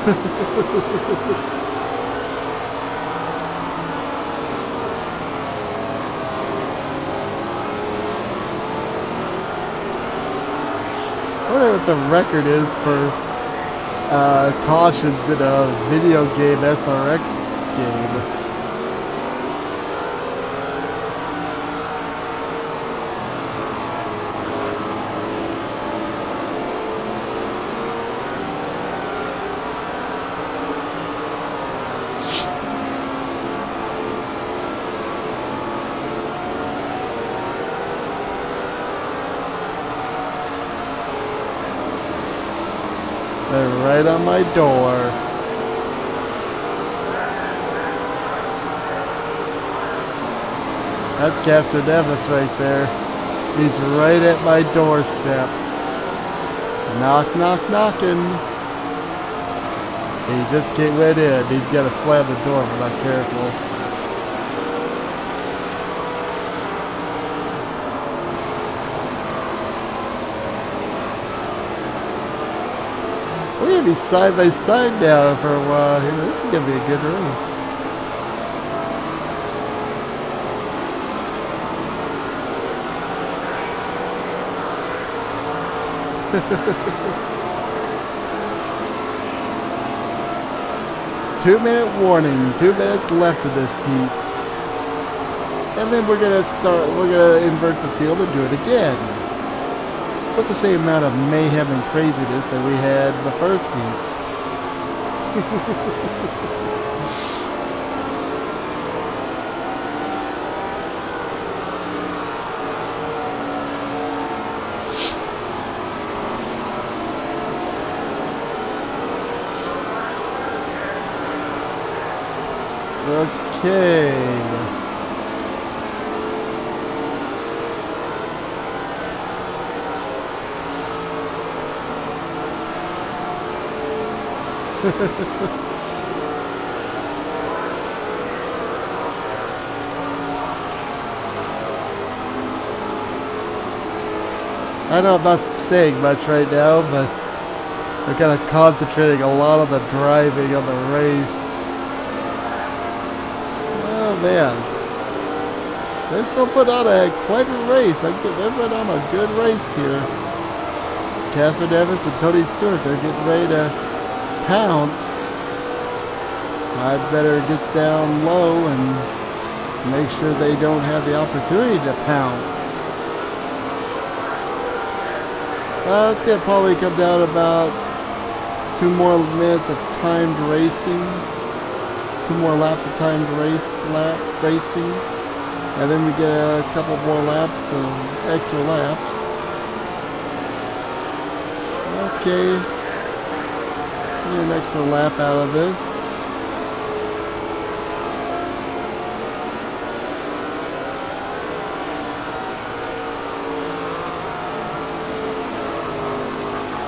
wonder what the record is for cautions in a video game SRX game. They're right on my door. That's Castor Nevis right there. He's right at my doorstep. Knock, knock, knocking. He just went in. He's got to slam the door if I'm not careful. We're going to be side by side now for a while here. This is going to be a good race. Two-minute warning. 2 minutes left of this heat. And then we're going to invert the field and do it again. With the same amount of mayhem and craziness that we had in the first heat. Okay. I know I'm not saying much right now, but I'm kind of concentrating a lot on the driving on the race. Oh man, they're still putting on quite a race. They're putting on a good race here. Castor Nevis and Tony Stewart, they're getting ready to pounce. I better get down low and make sure they don't have the opportunity to pounce. It's gonna probably come down to about 2 more minutes of timed racing. 2 more laps of timed racing. And then we get a couple more laps of extra laps. Okay. Get an extra lap out of this.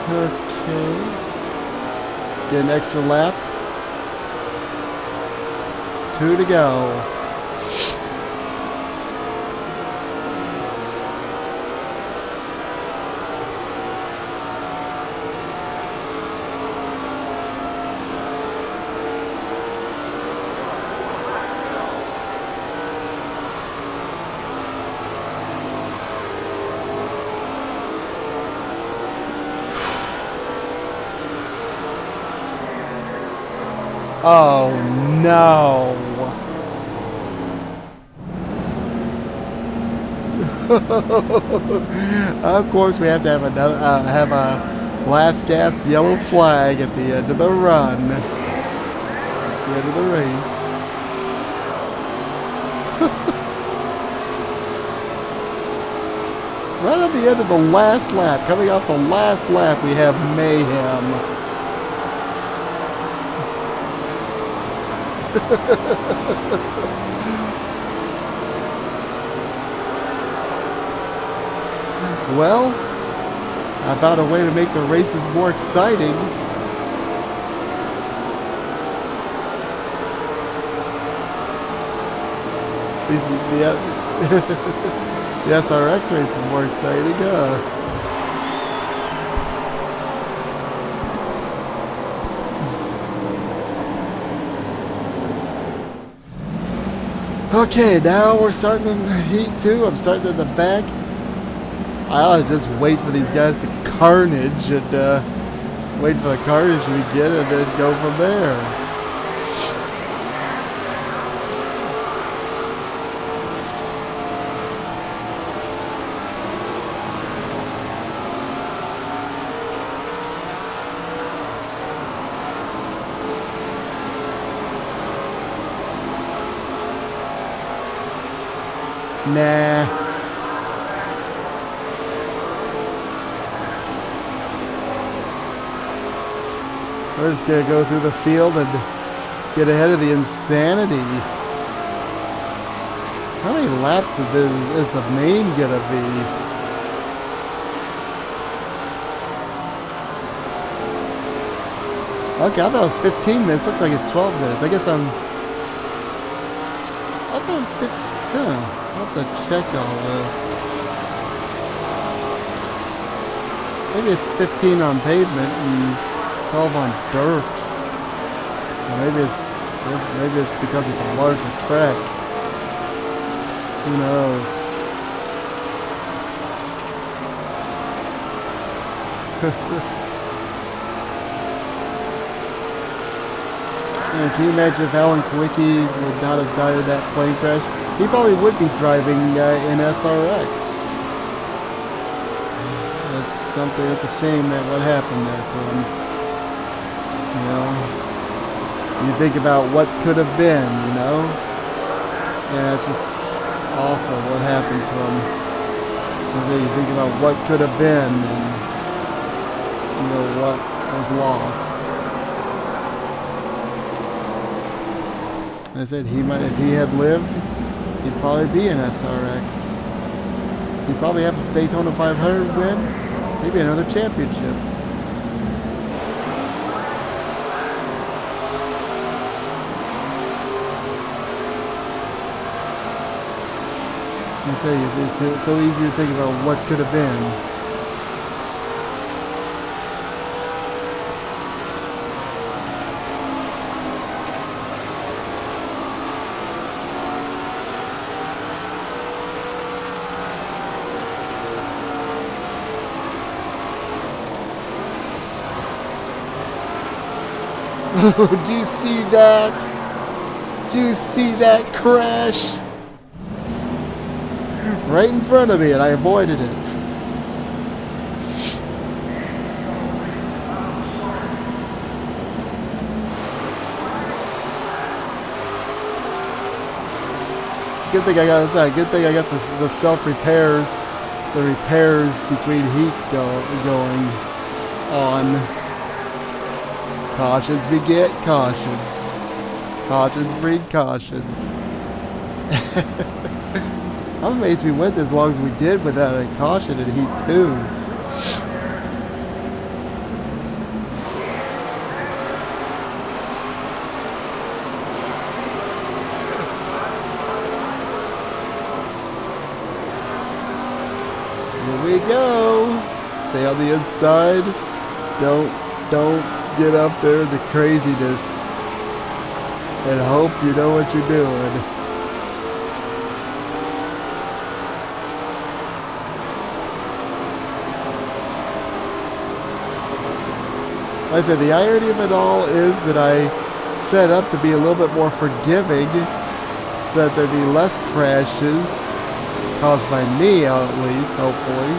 Okay. Get an extra lap. 2 to go. Oh no. Of course we have to have another have a last gasp yellow flag at the end of the run. The end of the race. Right at the end of the last lap, coming off the last lap, we have mayhem. Well, I found a way to make the races more exciting. The SRX race is more exciting, Okay, now we're starting in the heat 2. I'm starting in the back. I ought to just wait for these guys to carnage and wait for the carnage we get and then go from there. Nah. We're just gonna go through the field and get ahead of the insanity. How many laps is the main gonna be? Okay, I thought it was 15 minutes. Looks like it's 12 minutes. I guess I thought it was 15. Huh. I'll have to check all this. Maybe it's 15 on pavement and 12 on dirt. Or maybe it's because it's a larger track. Who knows? And can you imagine if Alan Kulwicki would not have died in that plane crash? He probably would be driving in SRX. It's a shame that what happened there to him. You know? You think about what could have been, you know? Yeah, it's just awful what happened to him. And then you think about what could have been and, you know, what was lost. I said if he had lived, he'd probably be in SRX. He'd probably have a Daytona 500 win, maybe another championship. I say it's so easy to think about what could have been. Do you see that? Do you see that crash? Right in front of me, and I avoided it. good thing I got. It's a good thing I got the self repairs, the repairs between heat going on. Cautions beget cautions. Cautions breed cautions. I'm amazed we went as long as we did without a caution in heat 2. Here we go. Stay on the inside. Don't get up there in the craziness. And hope you know what you're doing. Like I said, the irony of it all is that I set up to be a little bit more forgiving so that there'd be less crashes caused by me, at least, hopefully.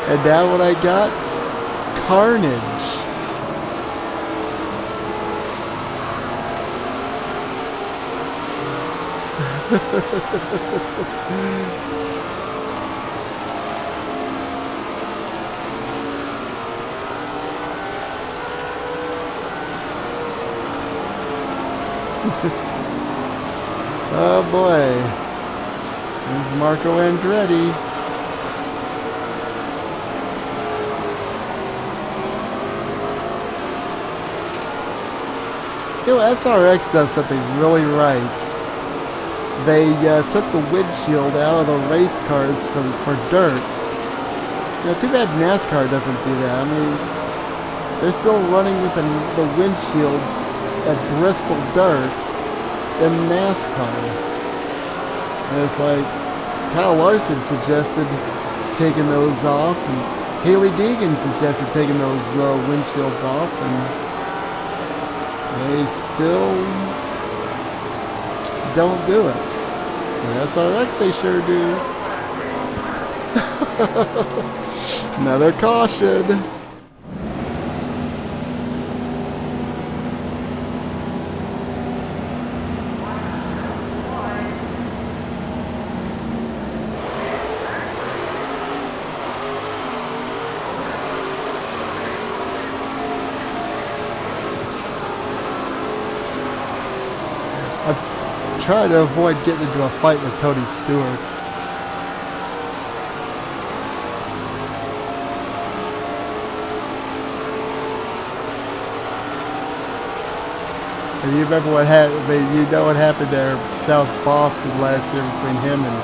And now what I got? Carnage. Oh boy. There's Marco Andretti. You know, SRX does something really right. They took the windshield out of the race cars for dirt. You know, too bad NASCAR doesn't do that. I mean, they're still running with the windshields at Bristol dirt in NASCAR. And it's like, Kyle Larson suggested taking those off, and Haley Deegan suggested taking those windshields off, and they still don't do it. And SRX, they sure do. Another caution. Try to avoid getting into a fight with Tony Stewart. And you remember what happened? I mean, you know what happened there, South Boston last year between him and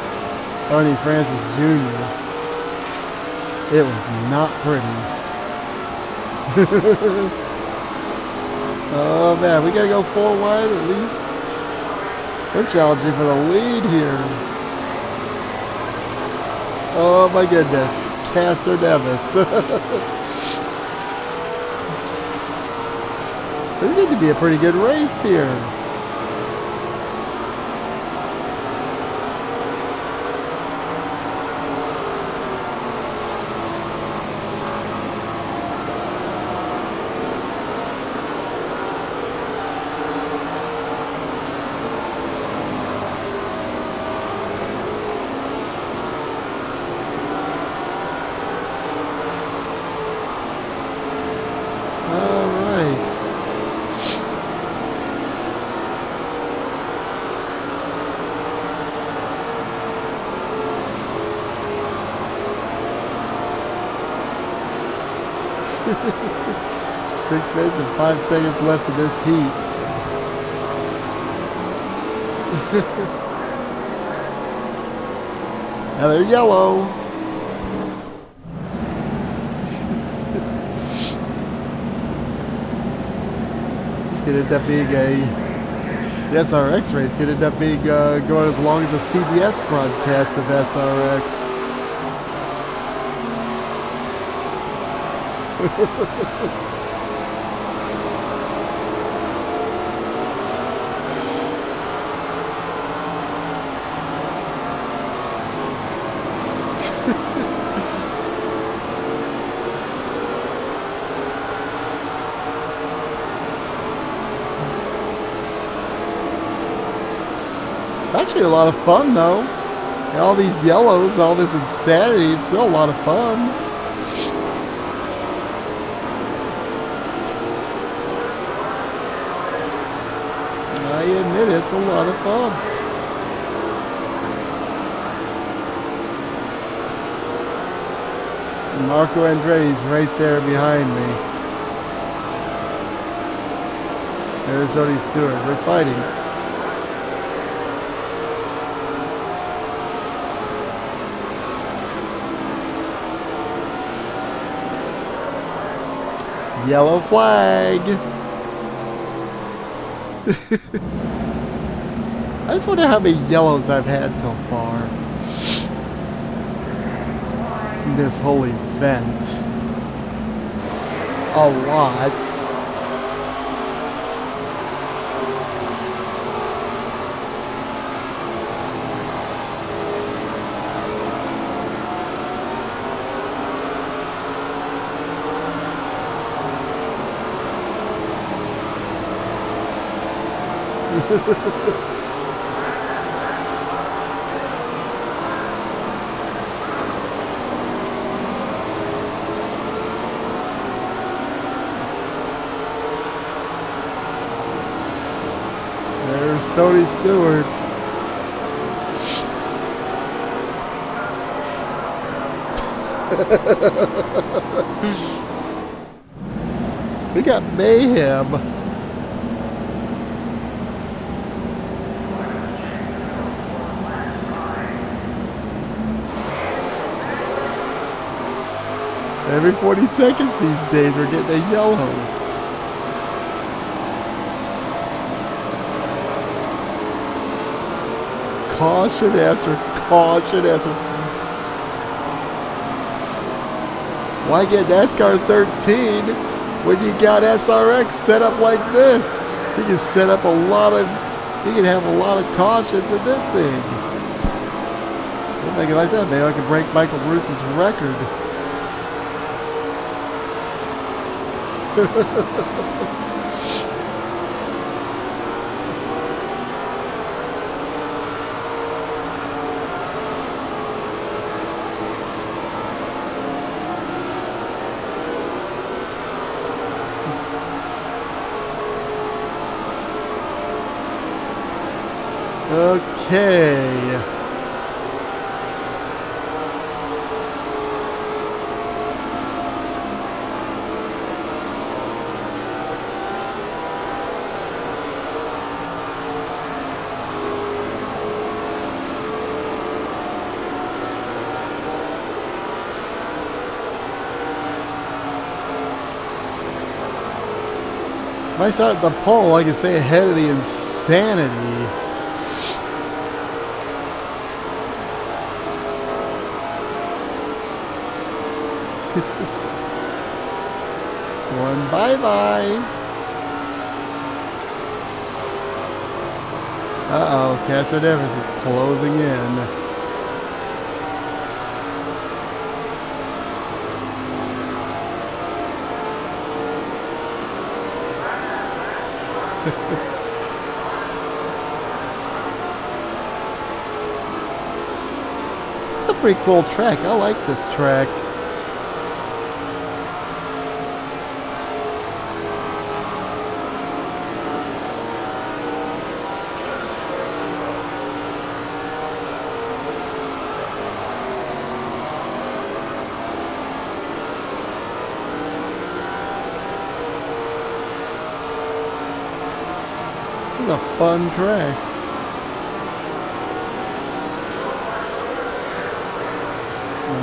Ernie Francis Jr. It was not pretty. Oh man, we gotta go 4 wide at least. We're challenging for the lead here. Oh my goodness. Castor Nevis. This need to be a pretty good race here. Six minutes and 5 seconds left of this heat. Now they're yellow. This could end up being the SRX race could end up being going as long as a CBS broadcast of SRX. Actually, lot of fun, though. And all these yellows, all this insanity, it's still a lot of fun. I admit it's a lot of fun. And Marco Andretti's right there behind me. There's Odie Stewart. They're fighting. Yellow flag. I just wonder how many yellows I've had so far in this whole event. A lot. There's Tony Stewart. We got mayhem. Every 40 seconds these days we're getting a yellow. Caution after caution after. Why get NASCAR 13 when you got SRX set up like this? You can set up a lot of, you can have a lot of cautions in this thing. Well, maybe like that, maybe I can break Michael Bruce's record. Okay. If I start at the pole, I can stay ahead of the insanity. One bye-bye. Uh-oh, Catherine Evans is closing in. It's a pretty cool track. I like this track. This is a fun track.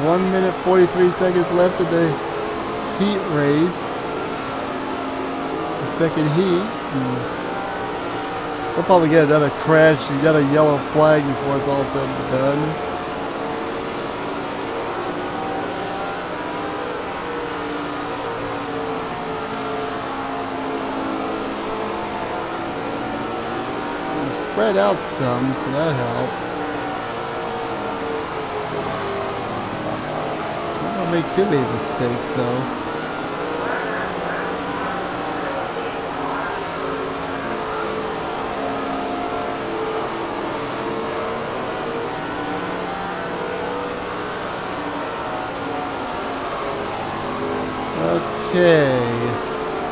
One minute 43 seconds left in the heat race. The second heat. We'll probably get another crash, another yellow flag before it's all said and done. Spread out some, so that helps. I don't make too many mistakes, though. Okay.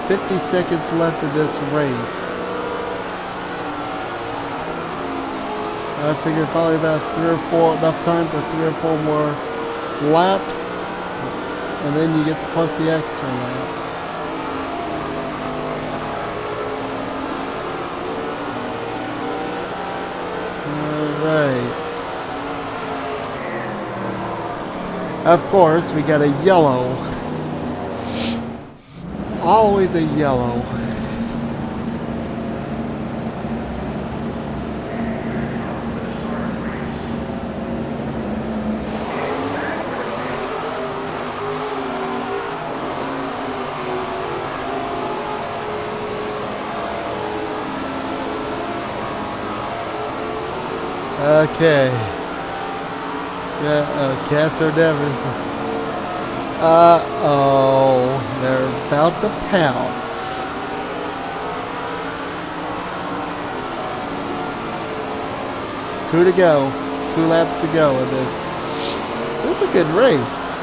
50 seconds left in this race. I figured probably about 3 or 4, enough time for 3 or 4 more laps. And then you get plus the extra lap. Alright. Of course, we got a yellow. Always a yellow. Okay. Yeah, Castro Davis. Uh-oh. They're about to pounce. Two to go. 2 laps to go in this. This is a good race.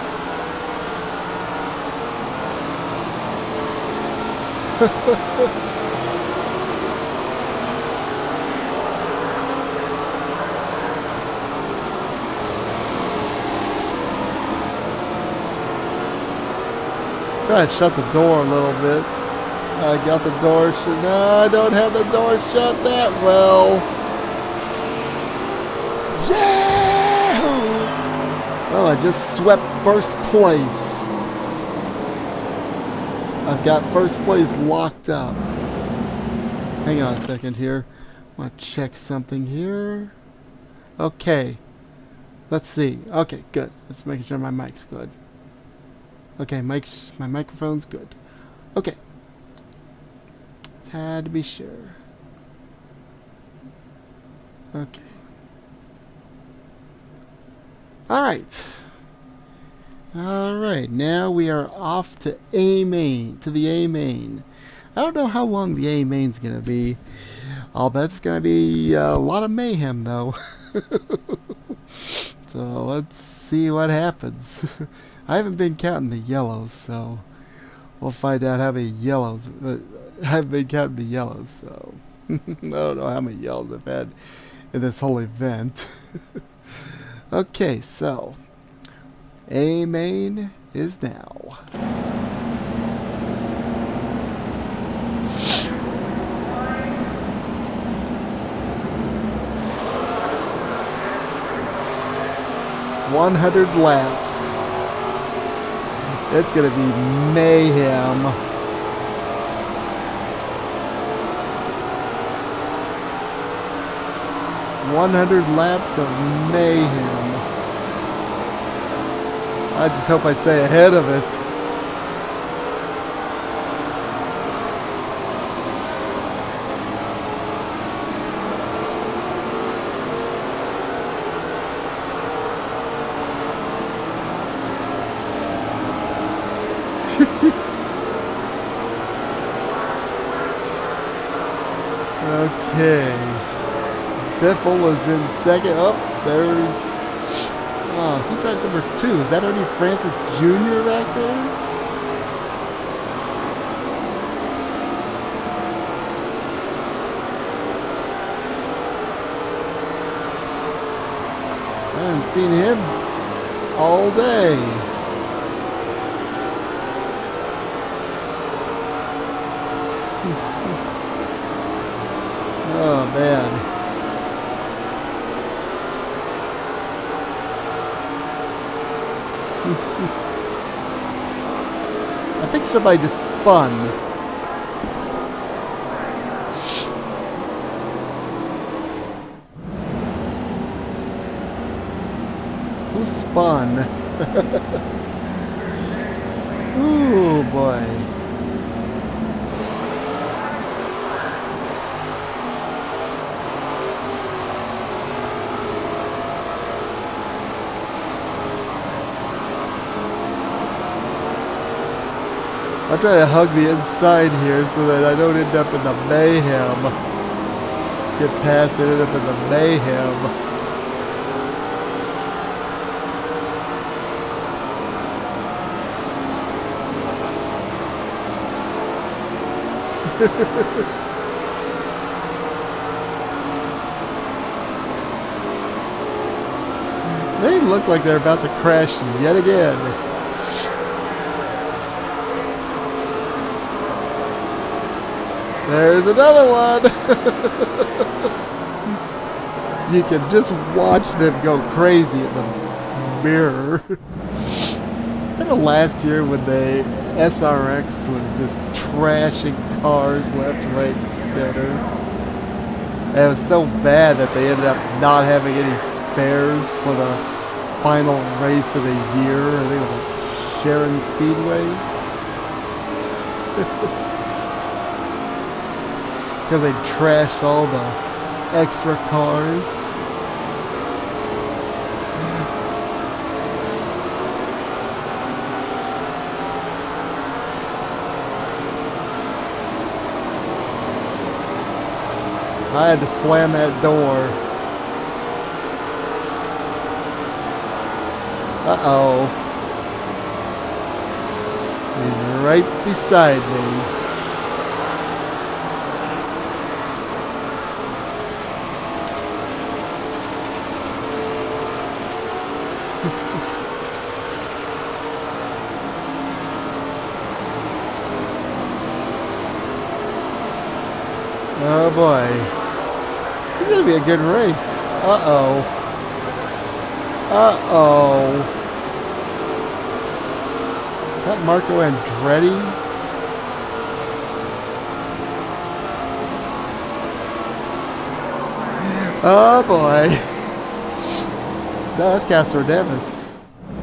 Try to shut the door a little bit. I got the door shut. No, I don't have the door shut that well. Yeah! Well, I just swept first place. I've got first place locked up. Hang on a second here. I want to check something here. Okay. Let's see. Okay, good. Just making sure my mic's good. Okay, my microphone's good. Okay. Had to be sure. Okay. Alright. Alright, now we are off to the A main. I don't know how long the A main's gonna be. I'll bet it's gonna be a lot of mayhem though. So let's see what happens. I haven't been counting the yellows, so we'll find out how many yellows. I haven't been counting the yellows, so I don't know how many yellows I've had in this whole event. Okay, so A main is now. $100 laps. It's gonna be mayhem. $100 laps of mayhem. I just hope I stay ahead of it. Okay. Biffle is in second. Oh, there's... Oh, he drives number 2. Is that Ernie Francis Jr. back there? I haven't seen him all day. Oh, man. I think somebody just spun. Who spun? Ooh, boy. I'll try to hug the inside here so that I don't end up in the mayhem. Get past it, end up in the mayhem. They look like they're about to crash yet again. There's another one. You can just watch them go crazy in the mirror. Remember last year when the SRX was just trashing cars left, right, and center? And it was so bad that they ended up not having any spares for the final race of the year. I think it was like Sharon Speedway. Because they trashed all the extra cars. I had to slam that door. Uh-oh. He's right beside me. Oh boy. This is going to be a good race. Uh-oh. Uh-oh. That Marco Andretti? Oh boy. No, that's Castro Davis.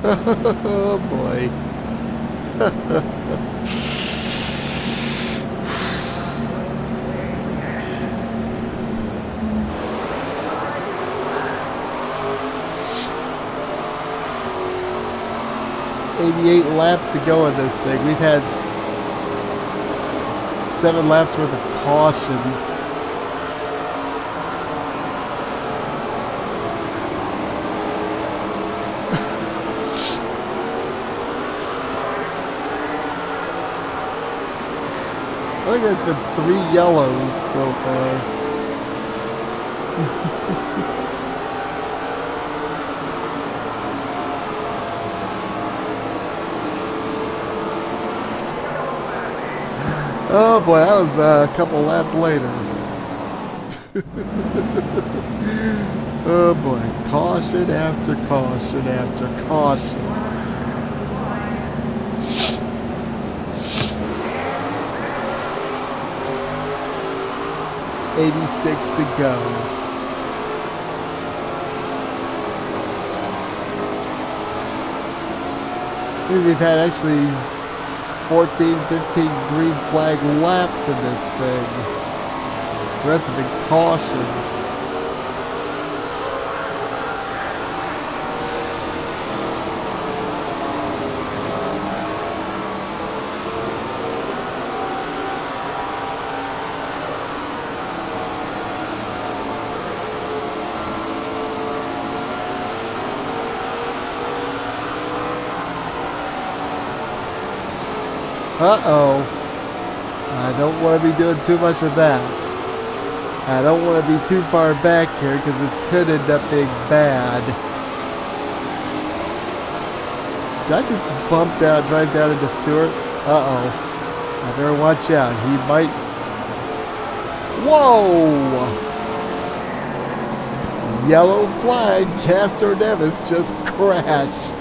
Oh boy. 88 laps to go in this thing. We've had 7 laps worth of cautions. I think there's been 3 yellows so far. Oh boy, that was a couple laps later. Oh boy, caution after caution after caution. $86 to go. I think we've had actually 14, 15 green flag laps in this thing. The rest have been cautions. Uh-oh. I don't want to be doing too much of that. I don't want to be too far back here because it could end up being bad. Did I just drive down into Stewart? Uh-oh. I better watch out. He might... Whoa! Yellow flag. Castro Nevis just crashed.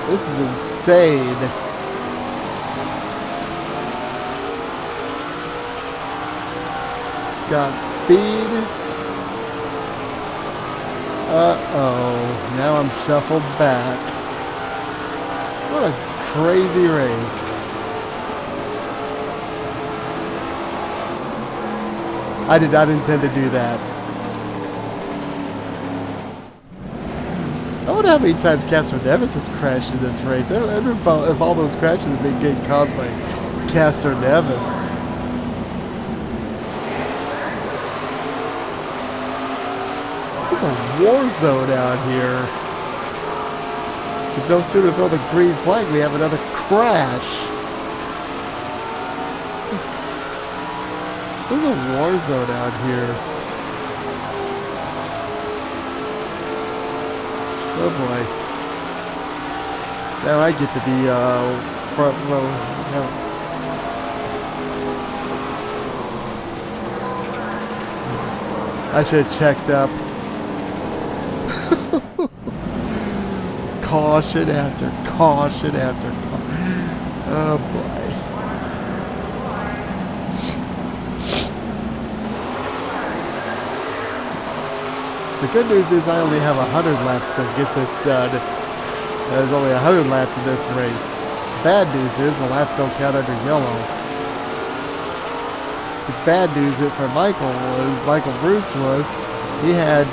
This is insane. It's got speed. Uh-oh. Now I'm shuffled back. What a crazy race. I did not intend to do that. I wonder how many times Castro Nevis has crashed in this race. I wonder if all those crashes have been getting caused by Castro Nevis. It's a war zone out here. But no sooner throw the green flag, we have another crash. There's a war zone out here. Oh boy. Now I get to be front row. Now. I should have checked up. Caution after caution after caution. Oh boy. The good news is I only have 100 laps to get this done. There's only 100 laps in this race. Bad news is the laps don't count under yellow. The bad news for Michael Bruce was, he had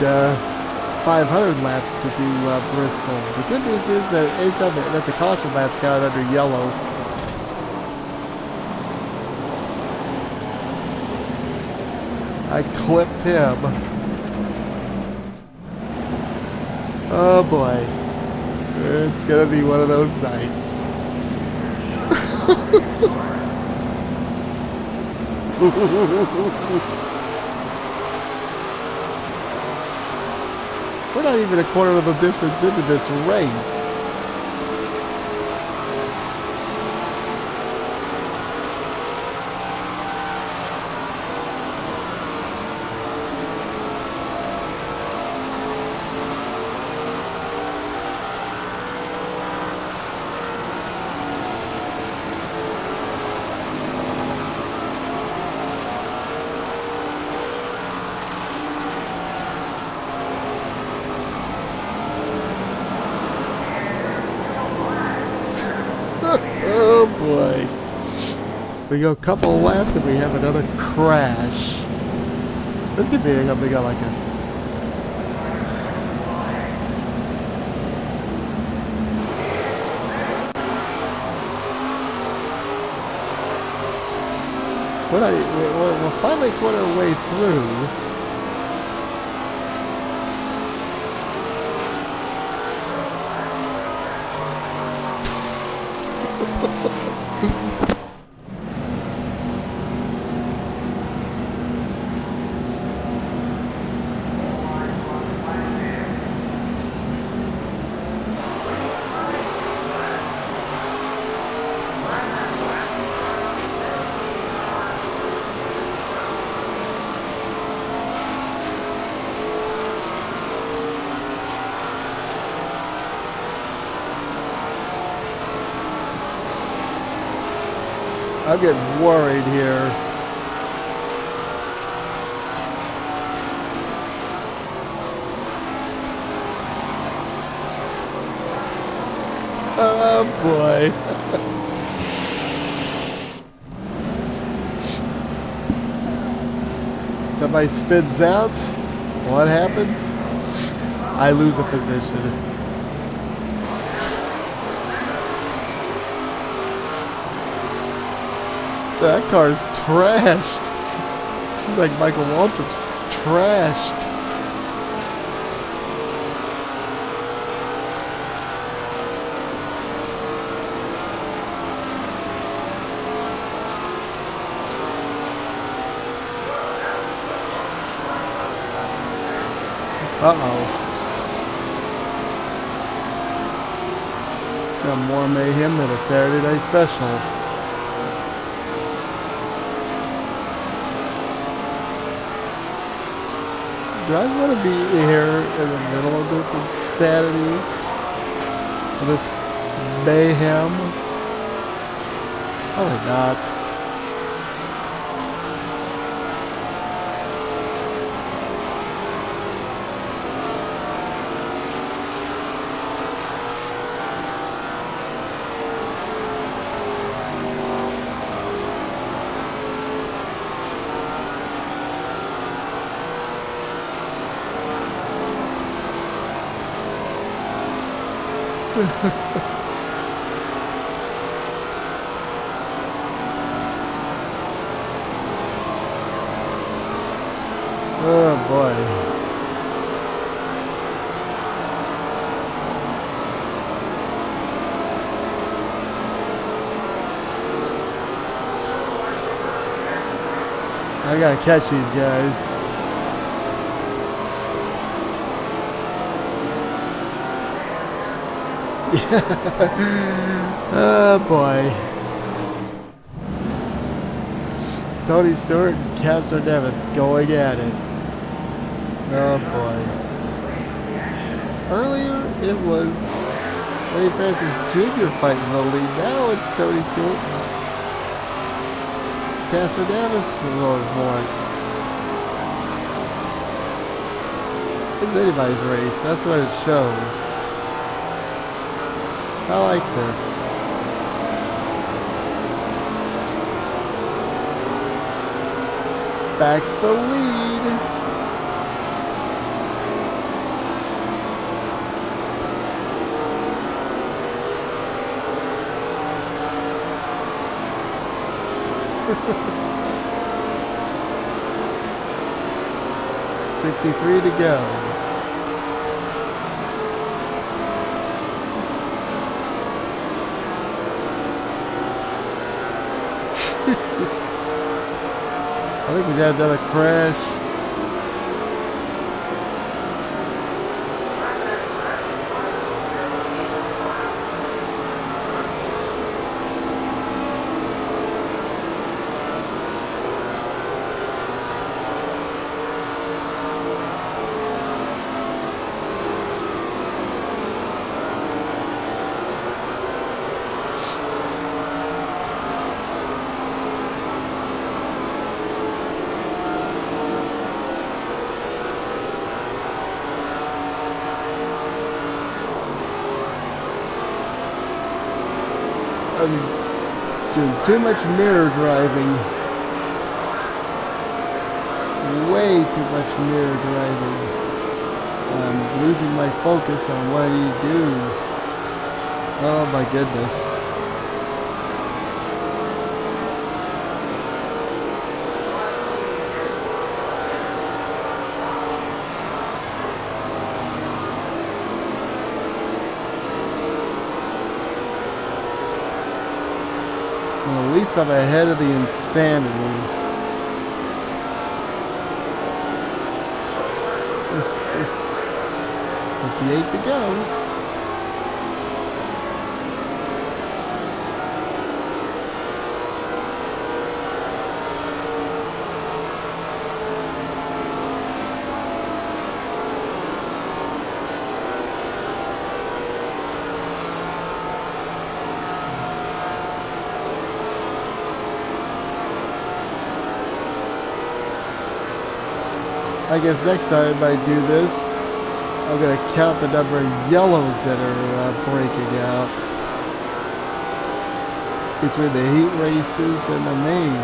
500 laps to do Bristol. The good news is that anytime that the caution laps count under yellow, I clipped him. Oh boy. It's gonna be one of those nights. We're not even a quarter of the distance into this race. Oh boy. We go a couple of laps and we have another crash. This could be like a... We're finally a quarter of the way through. I'm getting worried here. Oh boy. Somebody spins out. What happens? I lose a position. That car's trashed. He's like Michael Waltrip's trashed. Uh-oh. Got more mayhem than a Saturday Night Special. Do I want to be here in the middle of this insanity? This mayhem? Probably not. Oh boy. I gotta catch these guys. Oh boy. Tony Stewart and Castro Nevis going at it. Oh boy. Earlier it was Ray Francis Jr. fighting the lead. Now it's Tony Stewart. Castro Nevis going for it. It's anybody's race. That's what it shows. I like this. Back to the lead. $63 to go. I think we got another crash. I'm doing too much mirror driving. Way too much mirror driving. I'm losing my focus on what you do. Oh my goodness. Well, at least I'm ahead of the insanity. $58 to go. I guess next time I do this, I'm going to count the number of yellows that are breaking out between the heat races and the main.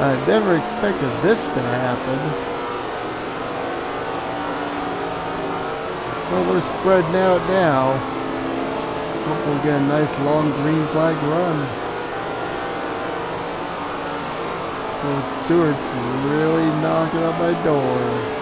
I never expected this to happen. Well, we're spreading out now. Hopefully we'll get a nice long green flag run. Well, Stewart's really knocking on my door.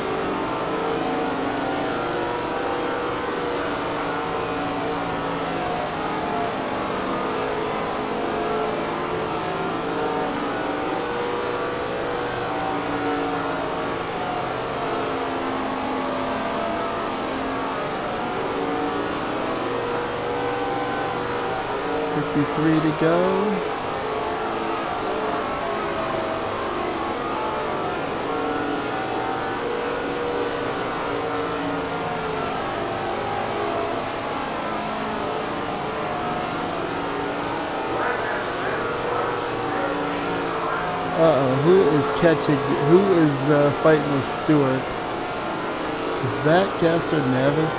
$53 to go. Who is catching? Who is fighting with Stewart? Is that Castro Nevis?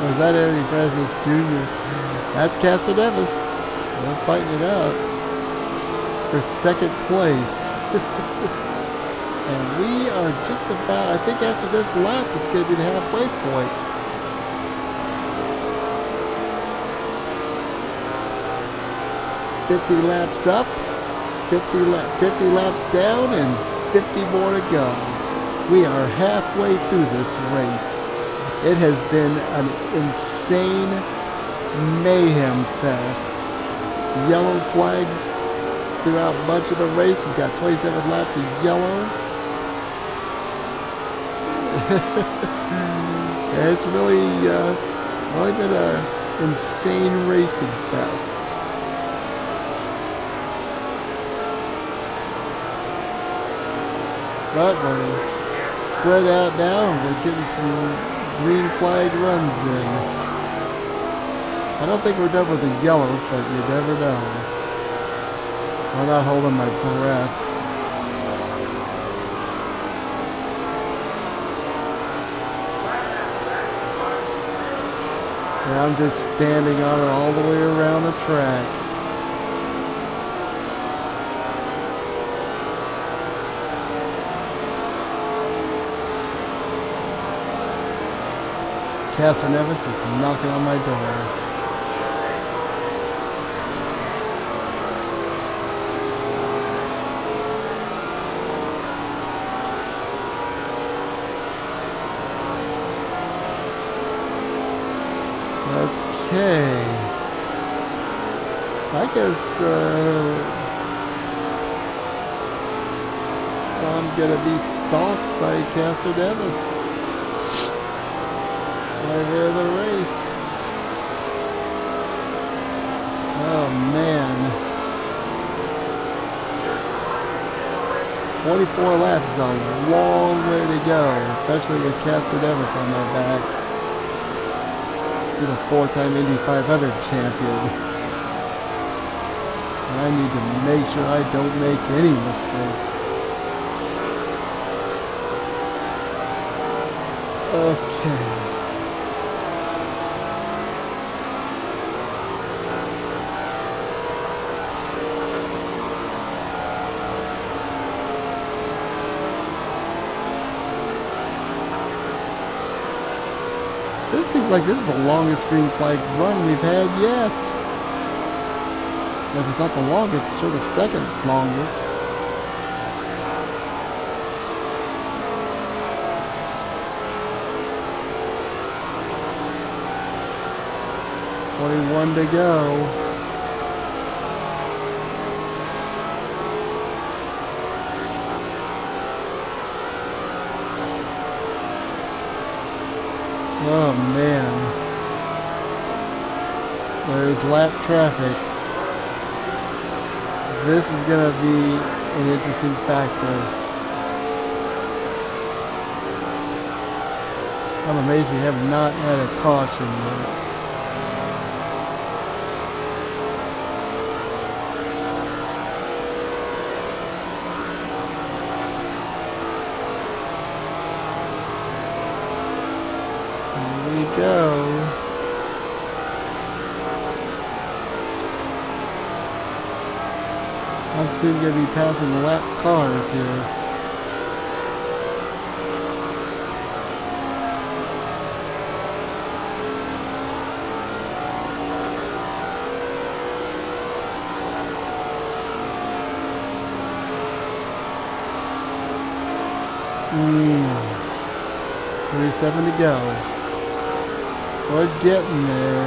Was that Eddie Francis Jr.? That's Castro Davis. They're fighting it out for second place. And we are just about, I think after this lap, it's going to be the halfway point. $50 laps up, 50 laps down, and 50 more to go. We are halfway through this race. It has been an insane mayhem fest. Yellow flags throughout much of the race. We've got 27 laps of yellow. It's really been an insane racing fest. But we're spread out now and we're getting some green flag runs in. I don't think we're done with the yellows, but you never know. I'm not holding my breath. And I'm just standing on it all the way around the track. Castro Nevis is knocking on my door. Okay. I guess I'm gonna be stalked by Castro Nevis. Right here the race. Oh man. 24 laps is a long way to go, especially with Castro Nevis on my back. He's a 4-time Indy 500 champion. I need to make sure I don't make any mistakes. Okay. This seems like this is the longest green flag run we've had yet. If it's not the longest, it's sure the second longest. $41 to go. Oh man, there's lap traffic. This is going to be an interesting factor. I'm amazed we have not had a caution yet. Go. I'm soon going to be passing the lap cars here. Hmm. 37 to go. We're getting there.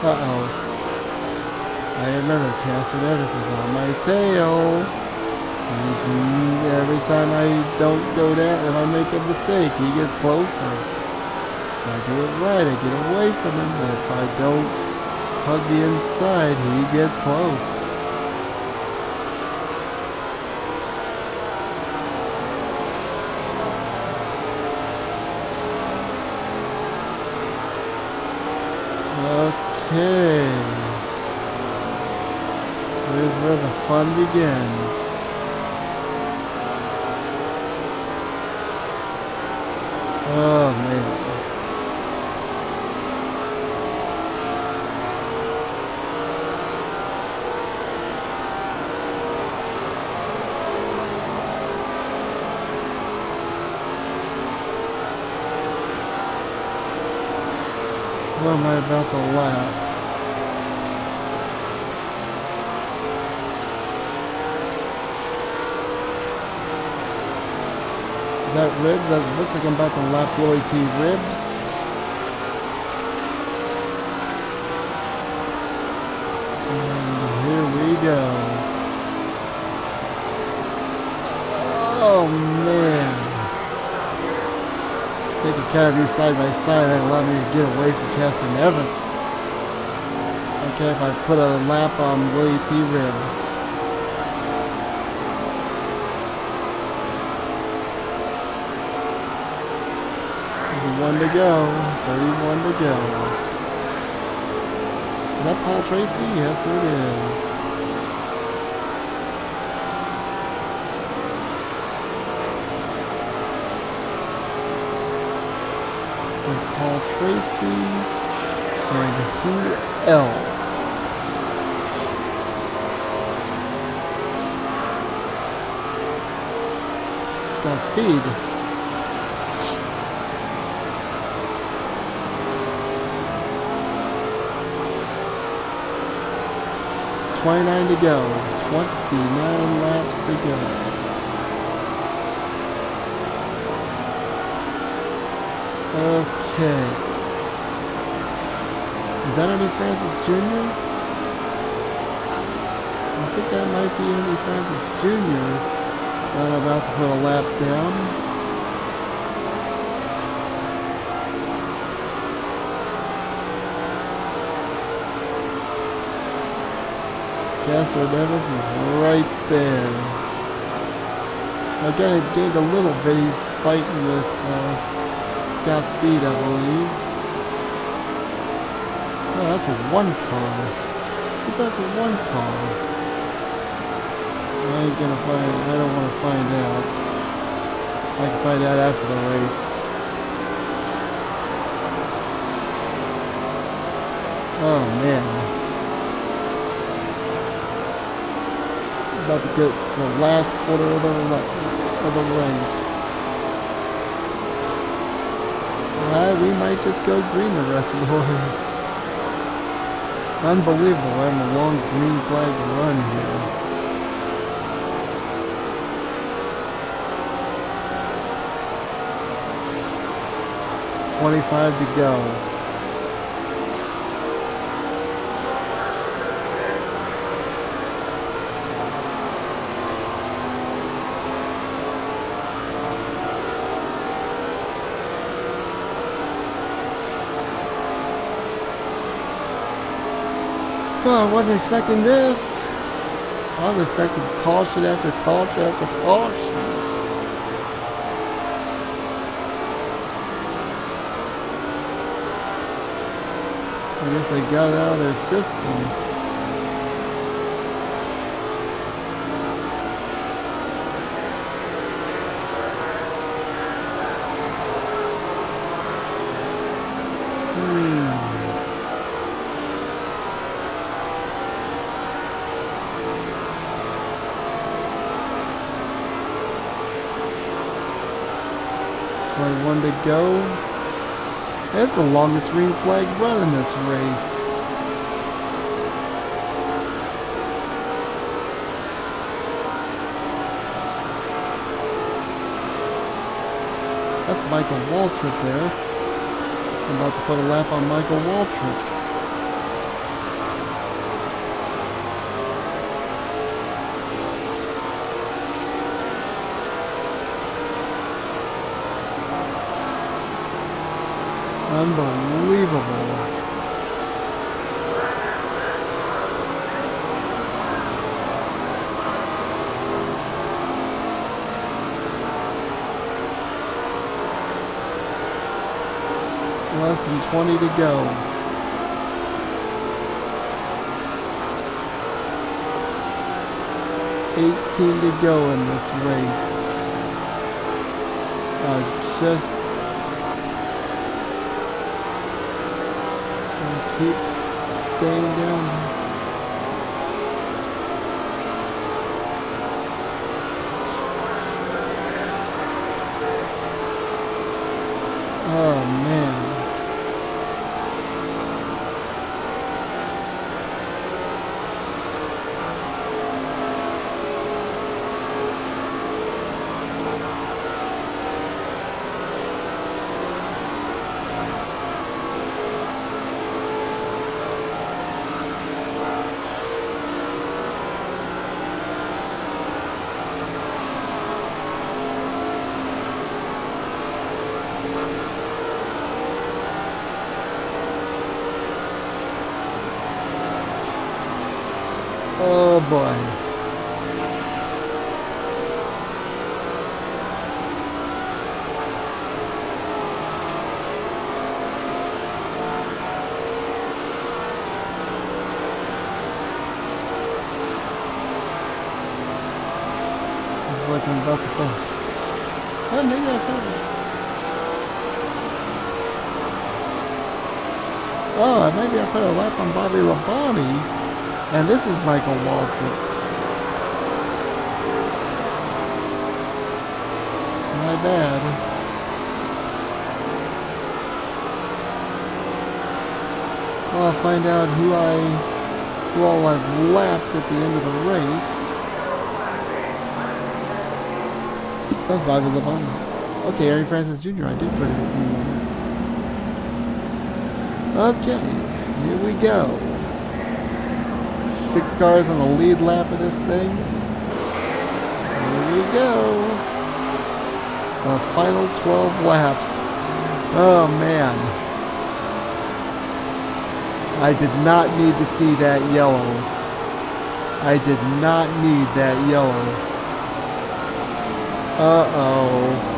Uh-oh. I remember Castro Nevis is on my tail. Every time I don't go down, if I make a mistake, he gets closer. If I do it right, I get away from him. But if I don't hug the inside, he gets close. Okay, here's where the fun begins. Oh man. What am I about to lap? Is that ribs? That looks like I'm about to lap Willie T. Ribs. And here we go. Oh man. They could kind of be side by side and allow me to get away from Cassie Nevis. Okay, if I put a lap on Willie T. Ribs. 31 to go. 31 to go. Is that Paul Tracy? Yes, it is. So Paul Tracy. And who else? Scott Speed. $29 to go. 29 laps to go. Okay. Is that Ernie Francis Jr.? I think that might be Ernie Francis Jr. that I'm about to put a lap down. Castro Nevis is right there. Again, it gained a little bit. He's fighting with Scott Speed, I believe. Oh, that's a one car. Who does a one car? I ain't gonna find. I don't want to find out. I can find out after the race. Oh man. About to get to the last quarter of the race. Alright, we might just go green the rest of the way. Unbelievable, we're having a long green flag run here. $25 to go. Oh, I wasn't expecting this. I was expecting caution after caution after caution. I guess they got it out of their system. One to go. That's the longest green flag run in this race. That's Michael Waltrip there. I'm about to put a lap on Michael Waltrip. Unbelievable. Less than 20 to go. $18 to go in this race. Just keep staying down. Oh man. boy. Looks like I'm about to go. Oh, maybe I found it. Oh, maybe I put a lap on Bobby Labonte, and this is Michael Waltrip. My bad. Well, I'll find out who all I've lapped at the end of the race. That's Bobby Labonte. Okay, Aaron Francis Jr. I did put it in there. Okay, here we go. 6 cars on the lead lap of this thing. Here we go. The final 12 laps. Oh man. I did not need to see that yellow. I did not need that yellow. Uh-oh.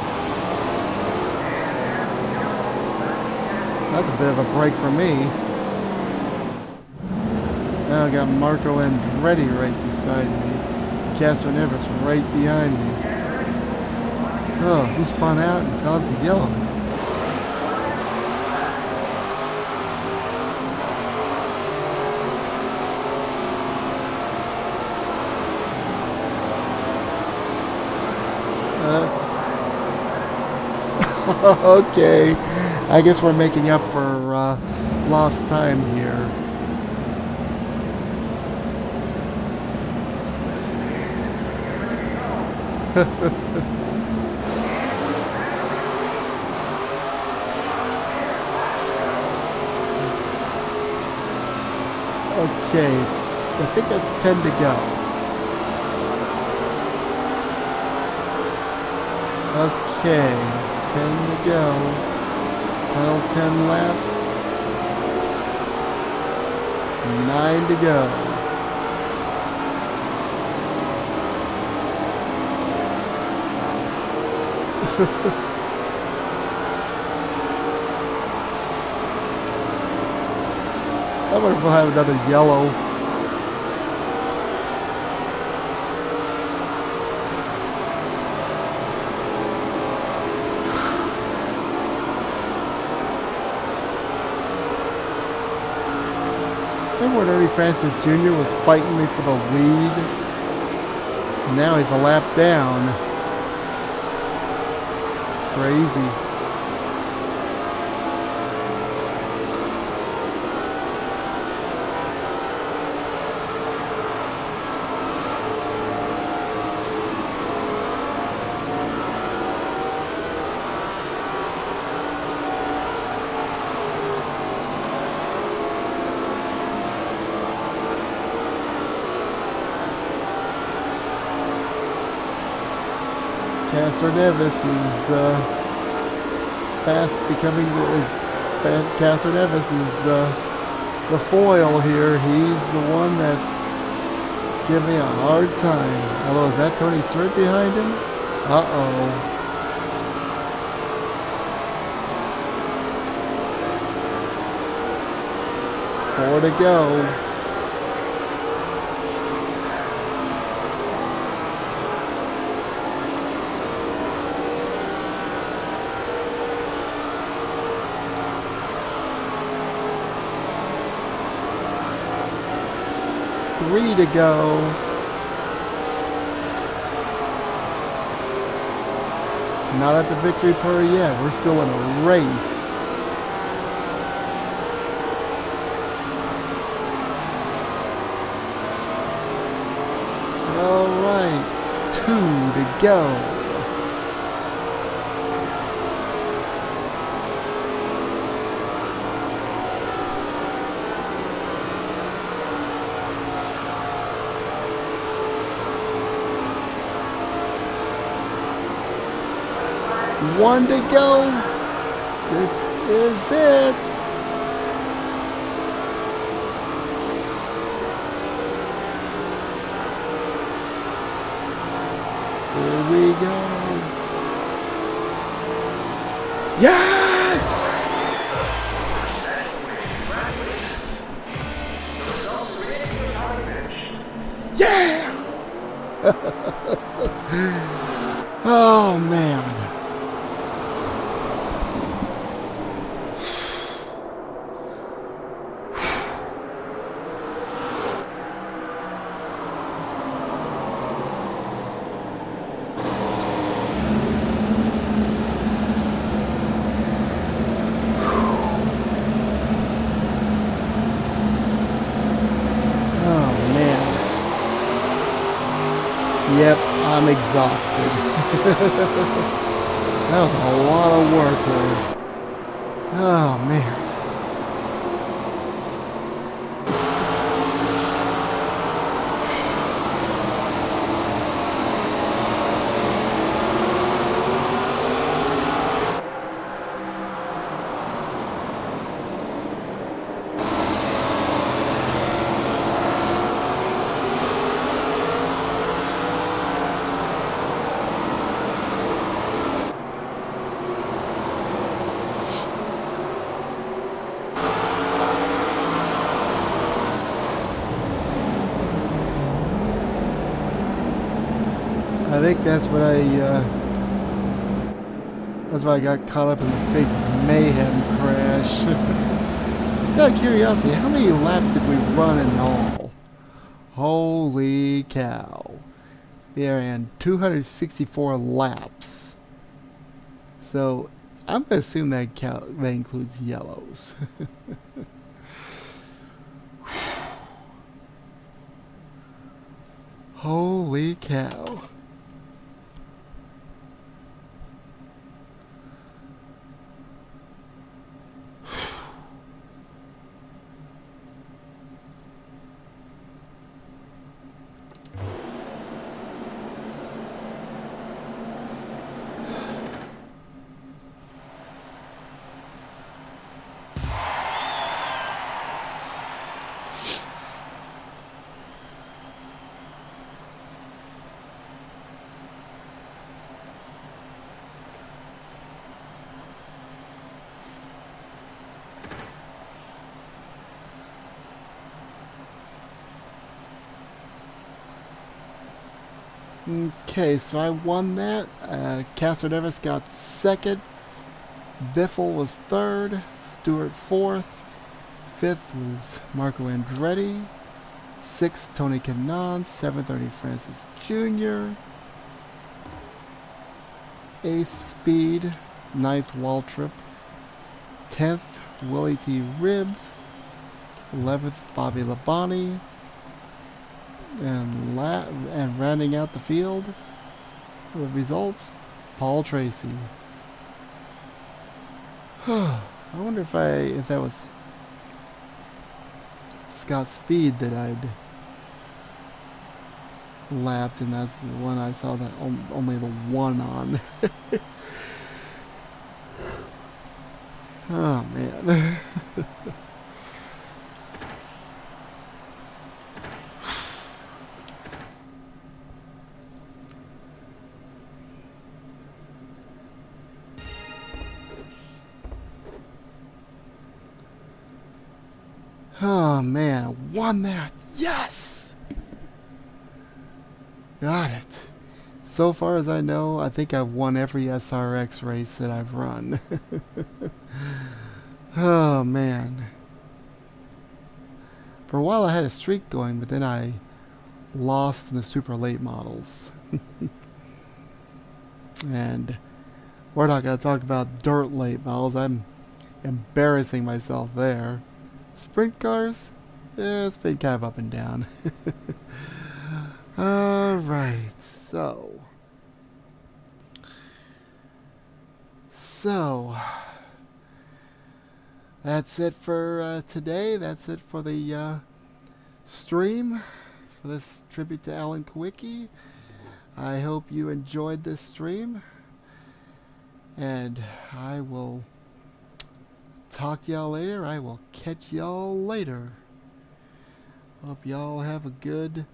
That's a bit of a break for me. Now I got Marco Andretti right beside me. Castro Neves right behind me. Oh, who spun out and caused the yellow? Okay. I guess we're making up for lost time here. Okay, I think that's 10 to go. Okay, 10 to go. Final 10 laps. 9 to go. I wonder if we'll have another yellow. Remember when Ernie Francis Jr. was fighting me for the lead? Now he's a lap down. Crazy. Castro Neves is fast becoming Castro Neves is the foil here. He's the one that's giving me a hard time. Although, is that Tony Stewart behind him? Uh-oh. Four to go. Three to go. Not at the victory party yet. We're still in a race. All right, 2 to go. One to go. This is it. we go. Yes! Yeah! Oh, man. Oh, man. Yep, I'm exhausted. That was a lot of work there. Oh, man. I think that's why I got caught up in the big mayhem crash. Just out of curiosity, how many laps did we run in all? Holy cow. We ran 264 laps. So, I'm going to assume that includes yellows. Holy cow. Okay, so I won that. Castro Nevis got second. Biffle was third. Stewart fourth. Fifth was Marco Andretti. Sixth, Tony Kanaan. Seventh, Ernie Francis Jr. Eighth, Speed. Ninth, Waltrip. 10th, Willie T. Ribbs. 11th, Bobby Labonte. And rounding out the field, the results, Paul Tracy. I wonder if that was Scott Speed that I'd lapped, and that's the one I saw that only the one on. Oh man. Oh man, I won that. Yes! Got it. So far as I know, I think I've won every SRX race that I've run. Oh man. For a while I had a streak going, but then I lost in the super late models. And we're not going to talk about dirt late models. I'm embarrassing myself there. Sprint cars? Yeah, it's been kind of up and down. Alright, so that's it for today. That's it for the stream, for this tribute to Alan Kulwicki. I hope you enjoyed this stream, and I will talk to y'all later. I will catch y'all later. Hope y'all have a good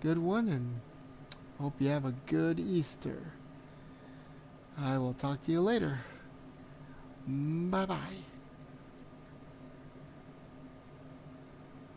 one, and Hope you have a good Easter. I will talk to you later. Bye-bye.